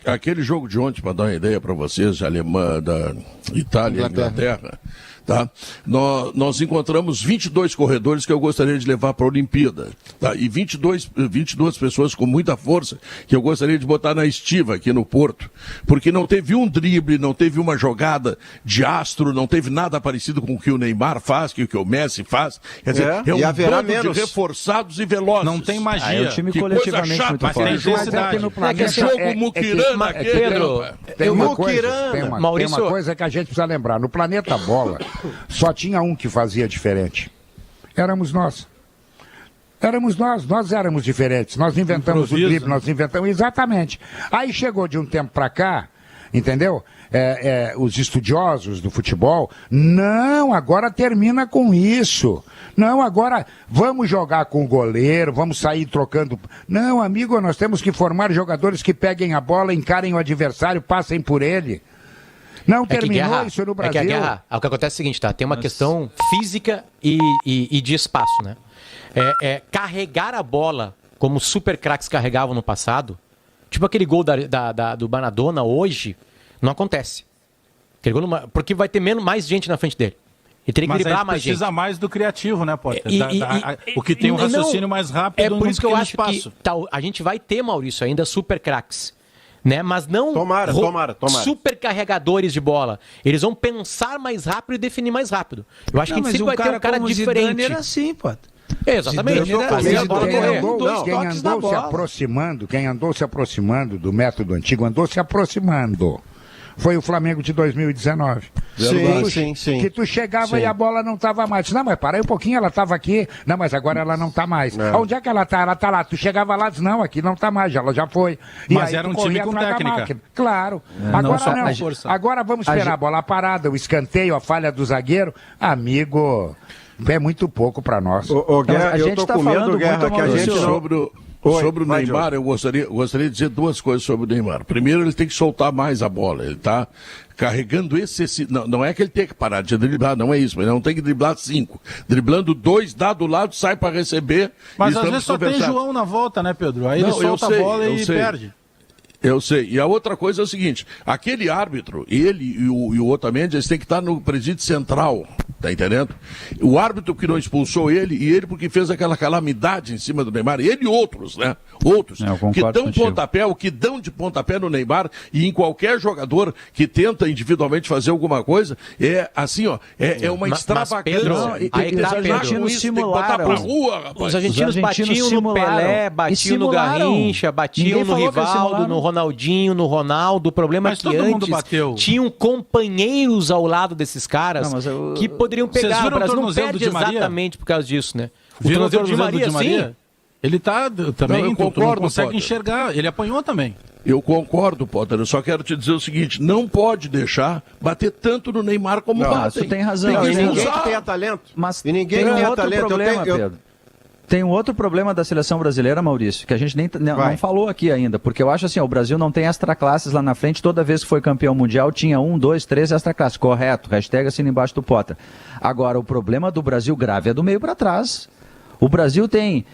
Aquele jogo de ontem, para dar uma ideia para vocês, Alemanha, da Itália e Inglaterra, tá? Nós encontramos 22 corredores que eu gostaria de levar para a Olimpíada, tá? E 22 pessoas com muita força que eu gostaria de botar na estiva aqui no Porto, porque não teve um drible, não teve uma jogada de astro, não teve nada parecido com o que o Neymar faz, com o que o Messi faz. Quer dizer, é um bando de reforçados e velozes. Não tem magia. É um time coletivamente muito forte. Tem intensidade. Jogo Muquirana aquele. Pedro, tem uma coisa que a gente precisa lembrar. No planeta Bola, só tinha um que fazia diferente. Éramos nós. Nós éramos diferentes. Nós inventamos o drible, nós inventamos... Exatamente. Aí chegou de um tempo pra cá, entendeu? Os estudiosos do futebol, não, agora termina com isso. Não, agora vamos jogar com o goleiro, vamos sair trocando. Não, amigo, nós temos que formar jogadores que peguem a bola, encarem o adversário, passem por ele. Não terminou isso no Brasil. O que acontece é o seguinte, tá? Tem uma questão física e de espaço, né? Carregar a bola como super craques carregavam no passado, tipo aquele gol do Maradona hoje, não acontece. Porque vai ter mais gente na frente dele. E teria que driblar mais gente. Mas precisa mais do criativo, né, Potter? O que tem um raciocínio mais rápido. É por isso que eu acho que a gente vai ter, Maurício, ainda super craques. Né? Mas não tomara. super carregadores de bola. Eles vão pensar mais rápido e definir mais rápido. Eu acho que a gente sempre vai ter um cara diferente. Zidane era assim, Potter. Exatamente. Quem andou se aproximando do método antigo, andou se aproximando. Foi o Flamengo de 2019. Sim. Que tu chegava e a bola não estava mais. Não, mas para aí um pouquinho, ela estava aqui. Não, mas agora ela não está mais. Onde é que ela está? Ela está lá. Tu chegava lá e disse, não, aqui não está mais, ela já foi. E mas aí era um time com técnica. Claro. Agora vamos esperar a bola parada, o escanteio, a falha do zagueiro. Amigo, é muito pouco para nós. Guerra, eu tô com medo, Guerra, que a gente Sobre o Neymar, eu gostaria de dizer duas coisas sobre o Neymar. Primeiro, ele tem que soltar mais a bola. Ele está carregando não é que ele tem que parar de driblar, não é isso, mas ele não tem que driblar 5. Driblando 2, dá do lado, sai para receber. Mas às vezes só tem João na volta, né, Pedro? Aí ele solta a bola e perde. Eu sei. E a outra coisa é o seguinte, aquele árbitro, ele e o Otamendi, eles têm que estar no presídio central, tá entendendo? O árbitro que não expulsou ele, e ele porque fez aquela calamidade em cima do Neymar, ele e outros, né? Outros, que dão pontapé, o que dão de pontapé no Neymar e em qualquer jogador que tenta individualmente fazer alguma coisa, é assim, ó, é uma extravagância. Os argentinos batiam no Pelé, batiam no Garrincha, batiam no Rivaldo, no Ronaldinho, no Ronaldo. O problema é que antes tinham companheiros ao lado desses caras que poderiam pegar. O Brasil não perde exatamente por causa disso, né? O tornozelo de Maria, sim. Ele tá também, não, tu não consegue enxergar. Ele apanhou também. Eu concordo, Potter. Eu só quero te dizer o seguinte, não pode deixar bater tanto no Neymar como batem. Tu tem razão. E ninguém que tenha talento. Mas e ninguém que tenha talento. Pedro. Tem um outro problema da seleção brasileira, Maurício, que a gente não falou aqui ainda, porque eu acho assim, o Brasil não tem extraclasses lá na frente, toda vez que foi campeão mundial tinha 1, 2, 3 extraclasses, correto, hashtag assina embaixo do Potter. Agora, o problema do Brasil grave é do meio para trás. O Brasil tem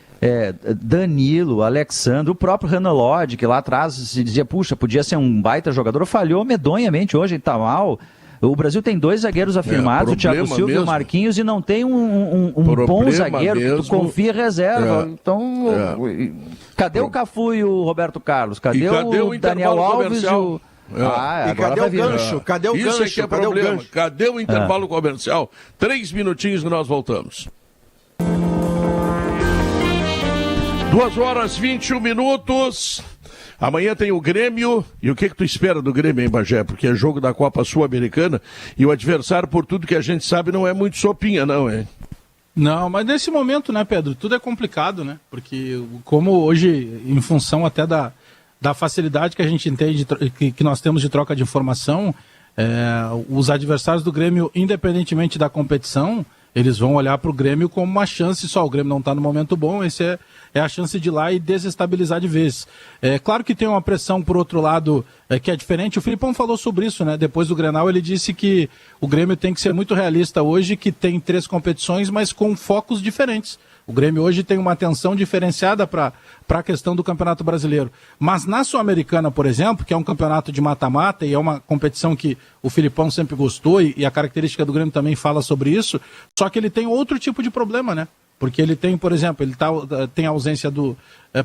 Danilo, Alexandre, o próprio Renan Lodge, que lá atrás se dizia, puxa, podia ser um baita jogador, falhou medonhamente hoje, tá mal. O Brasil tem 2 zagueiros afirmados, o Thiago Silva e o Marquinhos, e não tem um bom zagueiro que tu confia e reserva. Então, cadê o Cafu e o Roberto Carlos? Cadê o Daniel Alves e o... e cadê o gancho? Cadê o gancho? Isso é problema. Cadê o intervalo comercial? 3 minutinhos e nós voltamos. 2h21. Amanhã tem o Grêmio, e o que tu espera do Grêmio, hein, Bagé? Porque é jogo da Copa Sul-Americana, e o adversário, por tudo que a gente sabe, não é muito sopinha, não, hein? Não, mas nesse momento, né, Pedro, tudo é complicado, né? Porque como hoje, em função até da facilidade que a gente entende, que nós temos de troca de informação, os adversários do Grêmio, independentemente da competição, eles vão olhar para o Grêmio como uma chance só. O Grêmio não está no momento bom, esse é a chance de ir lá e desestabilizar de vez. Claro que tem uma pressão, por outro lado, que é diferente. O Filipão falou sobre isso, né? Depois do Grenal, ele disse que o Grêmio tem que ser muito realista hoje, que tem 3 competições, mas com focos diferentes. O Grêmio hoje tem uma atenção diferenciada para a questão do Campeonato Brasileiro. Mas na Sul-Americana, por exemplo, que é um campeonato de mata-mata e é uma competição que o Filipão sempre gostou e a característica do Grêmio também fala sobre isso, só que ele tem outro tipo de problema, né? Porque ele tem, por exemplo, tem a ausência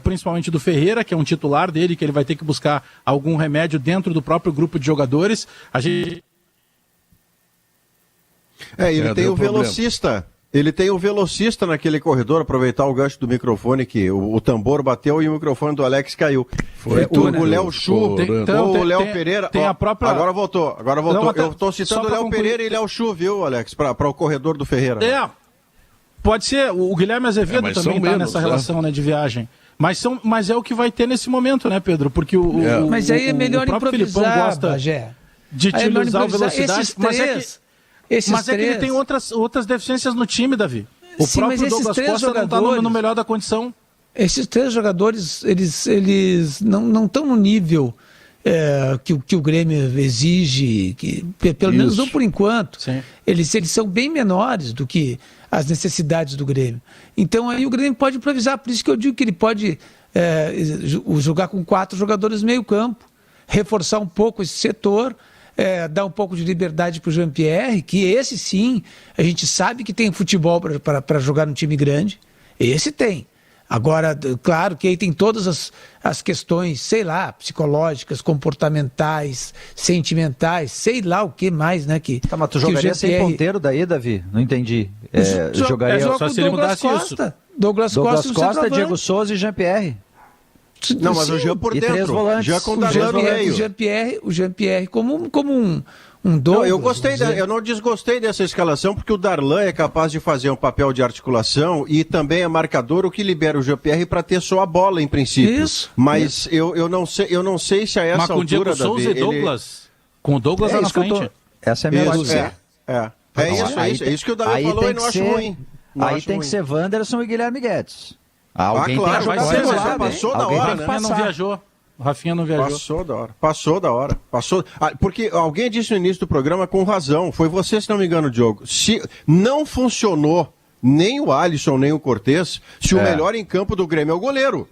principalmente do Ferreira, que é um titular dele, que ele vai ter que buscar algum remédio dentro do próprio grupo de jogadores. Ele tem o velocista. Ele tem o velocista naquele corredor, aproveitar o gancho do microfone que o tambor bateu e o microfone do Alex caiu. O Léo Chu, o Léo Pereira. Tem a própria... Agora voltou. Não, eu estou citando o Léo Pereira e Léo Chu, viu, Alex? Para o corredor do Ferreira. Pode ser. O Guilherme Azevedo também está nessa relação, né, de viagem. Mas é o que vai ter nesse momento, né, Pedro? Porque mas aí é melhor o próprio Filipão gosta de utilizar a velocidade. Mas é que ele tem outras deficiências no time, Davi. O próprio Douglas Costa não está no melhor da condição. Esses 3 jogadores, eles não estão no nível que o Grêmio exige, pelo menos não por enquanto. Eles são bem menores do que as necessidades do Grêmio. Então aí o Grêmio pode improvisar, por isso que eu digo que ele pode jogar com 4 jogadores meio campo, reforçar um pouco esse setor, dar um pouco de liberdade para o Jean-Pierre, que esse sim, a gente sabe que tem futebol para jogar num time grande, esse tem. Agora, claro que aí tem todas as questões, sei lá, psicológicas, comportamentais, sentimentais, sei lá o que mais, né? Mas tu jogaria sem ponteiro daí, Davi? Não entendi. Jogaria só se ele mudasse isso. Douglas Costa, Diego Souza e Jean-Pierre. Não, mas o Jean por e dentro. 3 volantes. Jean com o Darlan no meio. O Jean-Pierre como um Douglas. Não, eu não desgostei dessa escalação, porque o Darlan é capaz de fazer um papel de articulação e também é marcador, o que libera o Jean-Pierre para ter só a bola, em princípio. Isso. Mas eu não sei se a essa Mas com o altura, Diego Souza Davi, e Douglas? Com o Douglas lá na frente. Essa é a minha Isso, dúvida. é isso que o Davi falou e não acho ruim. Aí tem que ser Wanderson e Guilherme Guedes. Alguém tem que vai jogar ser, pelo mas lado, passou hein? da Alguém hora, tem que né? Rafinha não passar. viajou. O Rafinha não viajou. Passou da hora. Porque alguém disse no início do programa com razão, foi você, se não me engano, Diogo, se não funcionou nem o Alisson, nem o Cortez, se o melhor em campo do Grêmio é o goleiro.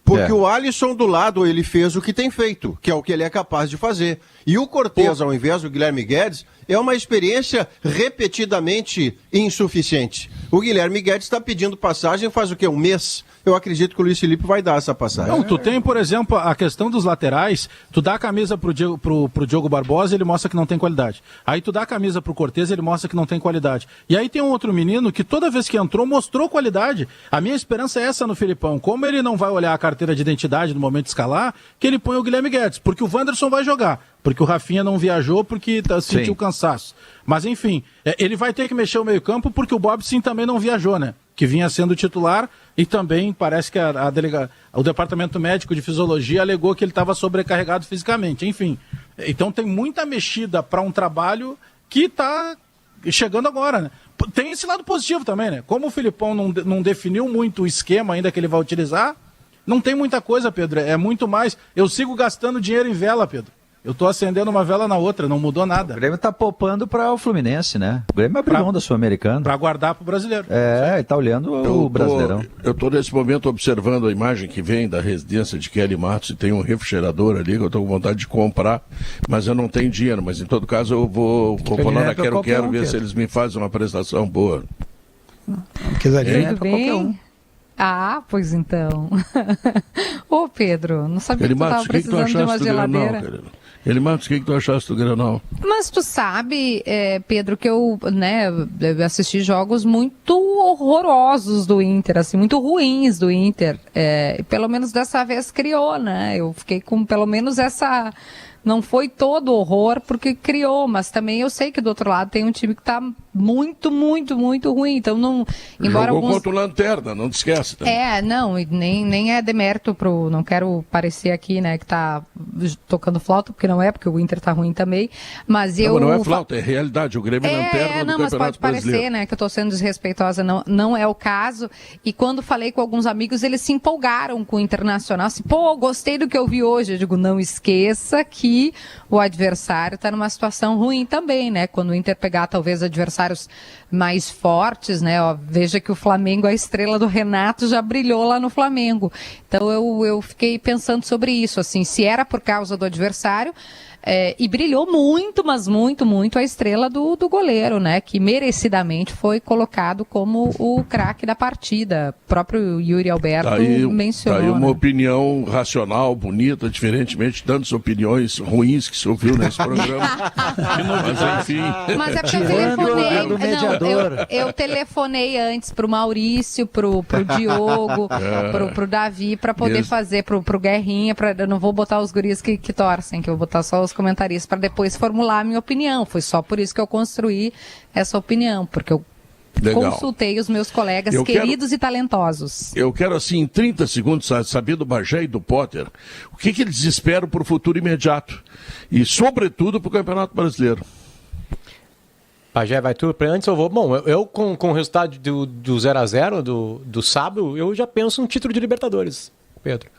Porque o Alisson do lado, ele fez o que tem feito, que é o que ele é capaz de fazer. E o Cortez, ao invés do Guilherme Guedes, é uma experiência repetidamente insuficiente. O Guilherme Guedes está pedindo passagem faz o quê? Um mês? Eu acredito que o Luiz Felipe vai dar essa passagem. Não, tu tem, por exemplo, a questão dos laterais, tu dá a camisa pro Diogo Barbosa, ele mostra que não tem qualidade. Aí tu dá a camisa pro Cortez, ele mostra que não tem qualidade. E aí tem um outro menino que toda vez que entrou, mostrou qualidade. A minha esperança é essa no Filipão. Como ele não vai olhar a carteira de identidade no momento de escalar, que ele põe o Guilherme Guedes, porque o Wanderson vai jogar. Porque o Rafinha não viajou porque sentiu cansaço. Mas enfim, ele vai ter que mexer o meio-campo porque o Bob Sim também não viajou, né? Que vinha sendo titular e também parece que o departamento médico de fisiologia alegou que ele estava sobrecarregado fisicamente. Enfim, então tem muita mexida para um trabalho que está chegando agora, né? Tem esse lado positivo também, né? Como o Filipão não definiu muito o esquema ainda que ele vai utilizar, não tem muita coisa, Pedro. É muito mais. Eu sigo gastando dinheiro em vela, Pedro. Eu tô acendendo uma vela na outra, não mudou nada. O Grêmio tá poupando para o Fluminense, né? O Grêmio abriu mão da Sul-Americana. Para guardar pro brasileiro. Ele tá olhando o Brasileirão. Eu tô nesse momento observando a imagem que vem da residência de Kelly Matos e tem um refrigerador ali que eu tô com vontade de comprar, mas eu não tenho dinheiro. Mas em todo caso eu vou lá na Quero ver se eles me fazem uma prestação boa. Tudo bem? Ah, pois então. Ô, Pedro, não sabia que tu tava precisando de uma geladeira. Ele Matos, o que tu achaste do Grenal? Mas tu sabe, Pedro, que eu assisti jogos muito horrorosos do Inter, assim, muito ruins do Inter. Pelo menos dessa vez criou, né? Eu fiquei com pelo menos essa... Não foi todo horror, porque criou, mas também eu sei que do outro lado tem um time que está muito, muito, muito ruim. Então, não. Embora jogou contra o Lanterna, não te esquece. Também. Não, nem é demérito pro. Não quero parecer aqui, né, que tá tocando flauta, porque não é, porque o Inter tá ruim também. Mas não é flauta, é realidade. O Grêmio é Lanterna do mas Campeonato pode parecer, Brasileiro. né, que eu tô sendo desrespeitosa. Não é o caso. E quando falei com alguns amigos, eles se empolgaram com o Internacional. Assim, gostei do que eu vi hoje. Eu digo, não esqueça que o adversário está numa situação ruim também, né? Quando o Inter pegar talvez adversários mais fortes, né? Veja que o Flamengo, a estrela do Renato, já brilhou lá no Flamengo. Então eu fiquei pensando sobre isso, assim, se era por causa do adversário, e brilhou muito, mas muito, muito a estrela do goleiro, né? Que merecidamente foi colocado como o craque da partida. O próprio Yuri Alberto mencionou. Tá aí uma opinião racional, bonita, diferentemente de tantas opiniões ruins que se ouviu nesse programa. Mas enfim. Mas é porque eu telefonei antes pro Maurício, pro Diogo, pro Davi, para poder fazer, pro Guerrinha, eu não vou botar os guris que torcem, que eu vou botar só os comentaristas para depois formular a minha opinião. Foi só por isso que eu construí essa opinião, porque eu consultei os meus colegas queridos e talentosos. Eu quero, assim, em 30 segundos, saber do Bagé e do Potter, o que eles esperam para o futuro imediato e, sobretudo, para o Campeonato Brasileiro. Pajé, vai tu? Antes eu vou... Bom, eu com o resultado do 0x0 do sábado, eu já penso um título de Libertadores, Pedro.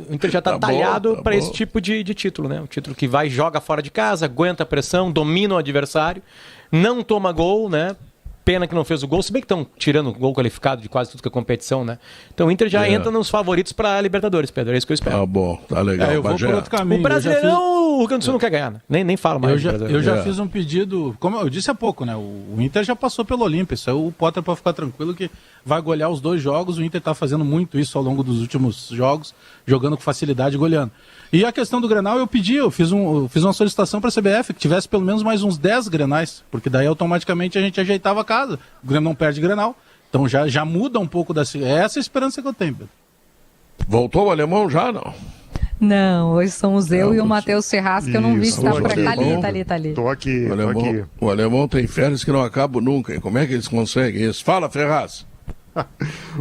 O Inter já está talhado para esse tipo de título, né? Um título que vai, joga fora de casa, aguenta a pressão, domina o adversário, não toma gol, né? Pena que não fez o gol, se bem que estão tirando o gol qualificado de quase tudo que é competição, né? Então o Inter já entra nos favoritos para a Libertadores, Pedro. É isso que eu espero. Tá bom, tá legal. Eu vou por outro caminho. O Brasileirão, o Rio Grande do Sul não quer ganhar, né? Nem falo mais. Eu já fiz um pedido, como eu disse há pouco, né? O Inter já passou pelo Olímpia. Isso aí o Potter pode ficar tranquilo que vai golear os 2 jogos. O Inter está fazendo muito isso ao longo dos últimos jogos, jogando com facilidade e goleando. E a questão do Grenal, eu fiz uma solicitação para a CBF que tivesse pelo menos mais uns 10 Grenais, porque daí automaticamente a gente ajeitava a casa. O Grêmio não perde Grenal, então já muda um pouco é essa a esperança que eu tenho, Pedro. Voltou o alemão já, não? Não, hoje somos eu e o Matheus Ferraz, que eu não vi se tá por aqui. Tá ali. Tô aqui, O alemão tem férias que não acabam nunca, hein? Como é que eles conseguem isso? Fala, Ferraz.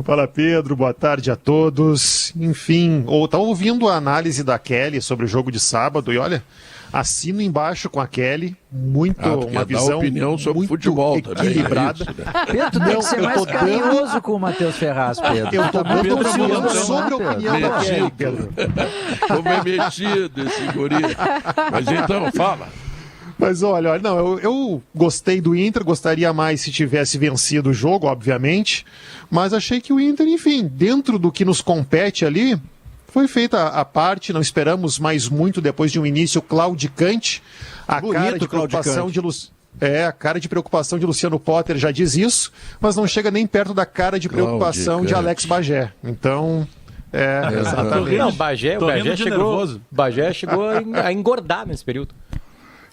Fala, Pedro, boa tarde a todos. Enfim, tá ouvindo a análise da Kelly sobre o jogo de sábado e olha, assino embaixo com a Kelly, uma visão opinião sobre muito futebol equilibrada. Também, é Pedro, tem que ser mais carinhoso com o Matheus Ferraz, Pedro. Eu tô dando opinião sobre a opinião da Kelly, Pedro. Tô bem metido esse guri. Mas então, fala. Mas olha, não, eu gostei do Inter, gostaria mais se tivesse vencido o jogo, obviamente, mas achei que o Inter, enfim, dentro do que nos compete ali, foi feita a parte, não esperamos mais muito depois de um início claudicante. A cara de preocupação a cara de preocupação de Luciano Potter já diz isso, mas não chega nem perto da cara de preocupação de Alex Bagé. Então, exatamente. Não, Bagé chegou a engordar nesse período.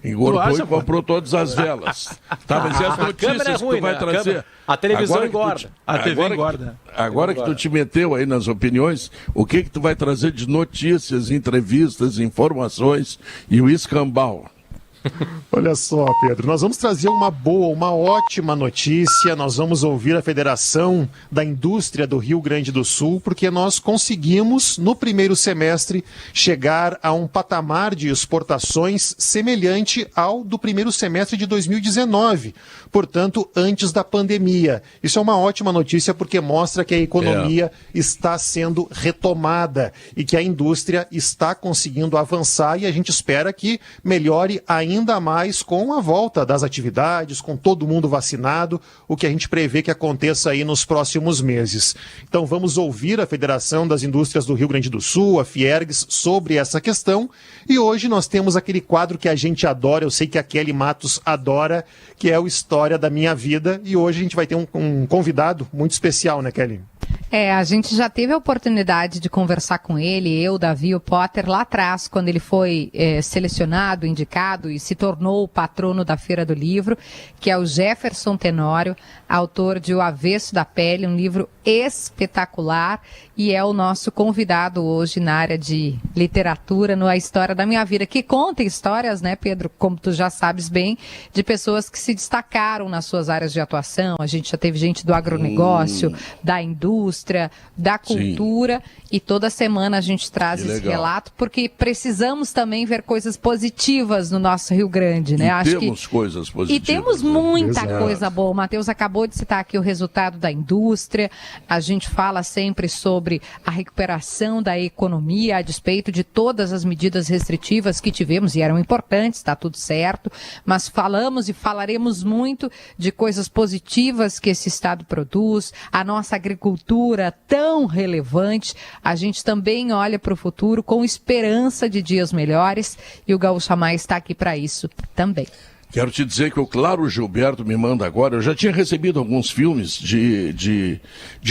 Engordou e comprou todas as velas. Tá, mas as notícias que tu vai trazer... A televisão engorda. A TV engorda. Agora que tu te meteu aí nas opiniões, o que tu vai trazer de notícias, entrevistas, informações e o escambau? Olha só, Pedro, nós vamos trazer uma ótima notícia. Nós vamos ouvir a Federação da Indústria do Rio Grande do Sul, porque nós conseguimos, no primeiro semestre, chegar a um patamar de exportações semelhante ao do primeiro semestre de 2019, portanto, antes da pandemia. Isso é uma ótima notícia porque mostra que a economia está sendo retomada e que a indústria está conseguindo avançar e a gente espera que melhore ainda mais com a volta das atividades, com todo mundo vacinado, o que a gente prevê que aconteça aí nos próximos meses. Então vamos ouvir a Federação das Indústrias do Rio Grande do Sul, a Fiergs, sobre essa questão. E hoje nós temos aquele quadro que a gente adora, eu sei que a Kelly Matos adora, que é o História da Minha Vida. E hoje a gente vai ter um convidado muito especial, né, Kelly? A gente já teve a oportunidade de conversar com ele, eu, Davi e o Potter, lá atrás, quando ele foi selecionado, indicado e se tornou o patrono da Feira do Livro, que é o Jefferson Tenório, autor de O Avesso da Pele, um livro espetacular, e é o nosso convidado hoje na área de literatura, no A História da Minha Vida, que conta histórias, né, Pedro, como tu já sabes bem, de pessoas que se destacaram nas suas áreas de atuação. A gente já teve gente do agronegócio, da indústria, da cultura, e toda semana a gente traz esse relato, porque precisamos também ver coisas positivas no nosso Rio Grande, né? Temos coisas positivas. E temos muita coisa boa. O Matheus acabou de citar aqui o resultado da indústria. A gente fala sempre sobre a recuperação da economia, a despeito de todas as medidas restritivas que tivemos, e eram importantes, está tudo certo, mas falamos e falaremos muito de coisas positivas que esse estado produz, a nossa agricultura tão relevante. A gente também olha para o futuro com esperança de dias melhores, e o Gaúcha Mais está aqui para isso também. Quero te dizer que o Claro Gilberto me manda agora, eu já tinha recebido alguns filmes de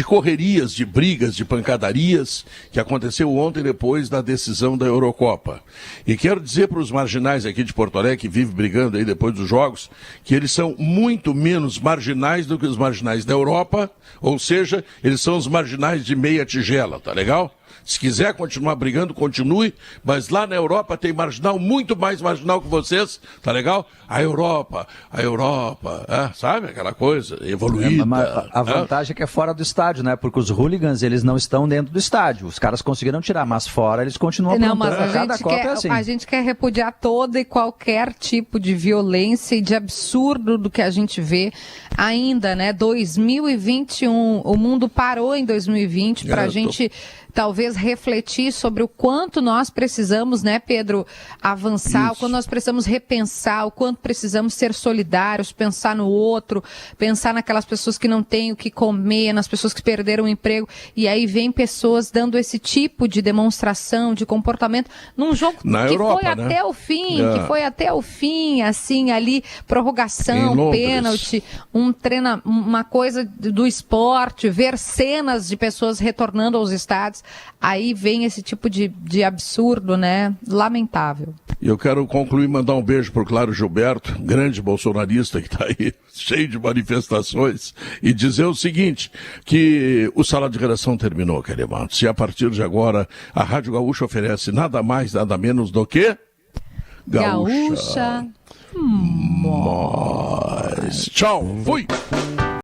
correrias, de brigas, de pancadarias, que aconteceu ontem depois da decisão da Eurocopa. E quero dizer para os marginais aqui de Porto Alegre, que vivem brigando aí depois dos jogos, que eles são muito menos marginais do que os marginais da Europa, ou seja, eles são os marginais de meia tigela, tá legal? Se quiser continuar brigando, continue, mas lá na Europa tem marginal, muito mais marginal que vocês, tá legal? A Europa, sabe aquela coisa evoluída. A vantagem é que é fora do estádio, né? Porque os hooligans, eles não estão dentro do estádio. Os caras conseguiram tirar, mas fora eles continuam aprontando. Não, mas a gente quer repudiar toda e qualquer tipo de violência e de absurdo do que a gente vê ainda, né? 2021, o mundo parou em 2020 para a gente talvez refletir sobre o quanto nós precisamos, né, Pedro, avançar, o quanto nós precisamos repensar, o quanto precisamos ser solidários, pensar no outro, pensar naquelas pessoas que não têm o que comer, nas pessoas que perderam o emprego, e aí vem pessoas dando esse tipo de demonstração, de comportamento, num jogo foi até o fim, que foi até o fim, assim, ali, prorrogação, pênalti, uma coisa do esporte, ver cenas de pessoas retornando aos estádios. aí vem esse tipo de absurdo, né? Lamentável. E eu quero concluir, mandar um beijo pro Claro Gilberto, grande bolsonarista que está aí, cheio de manifestações, e dizer o seguinte, que o Sala de Redação terminou, queridos. E a partir de agora, a Rádio Gaúcha oferece nada mais, nada menos do que... Gaúcha. Tchau, fui!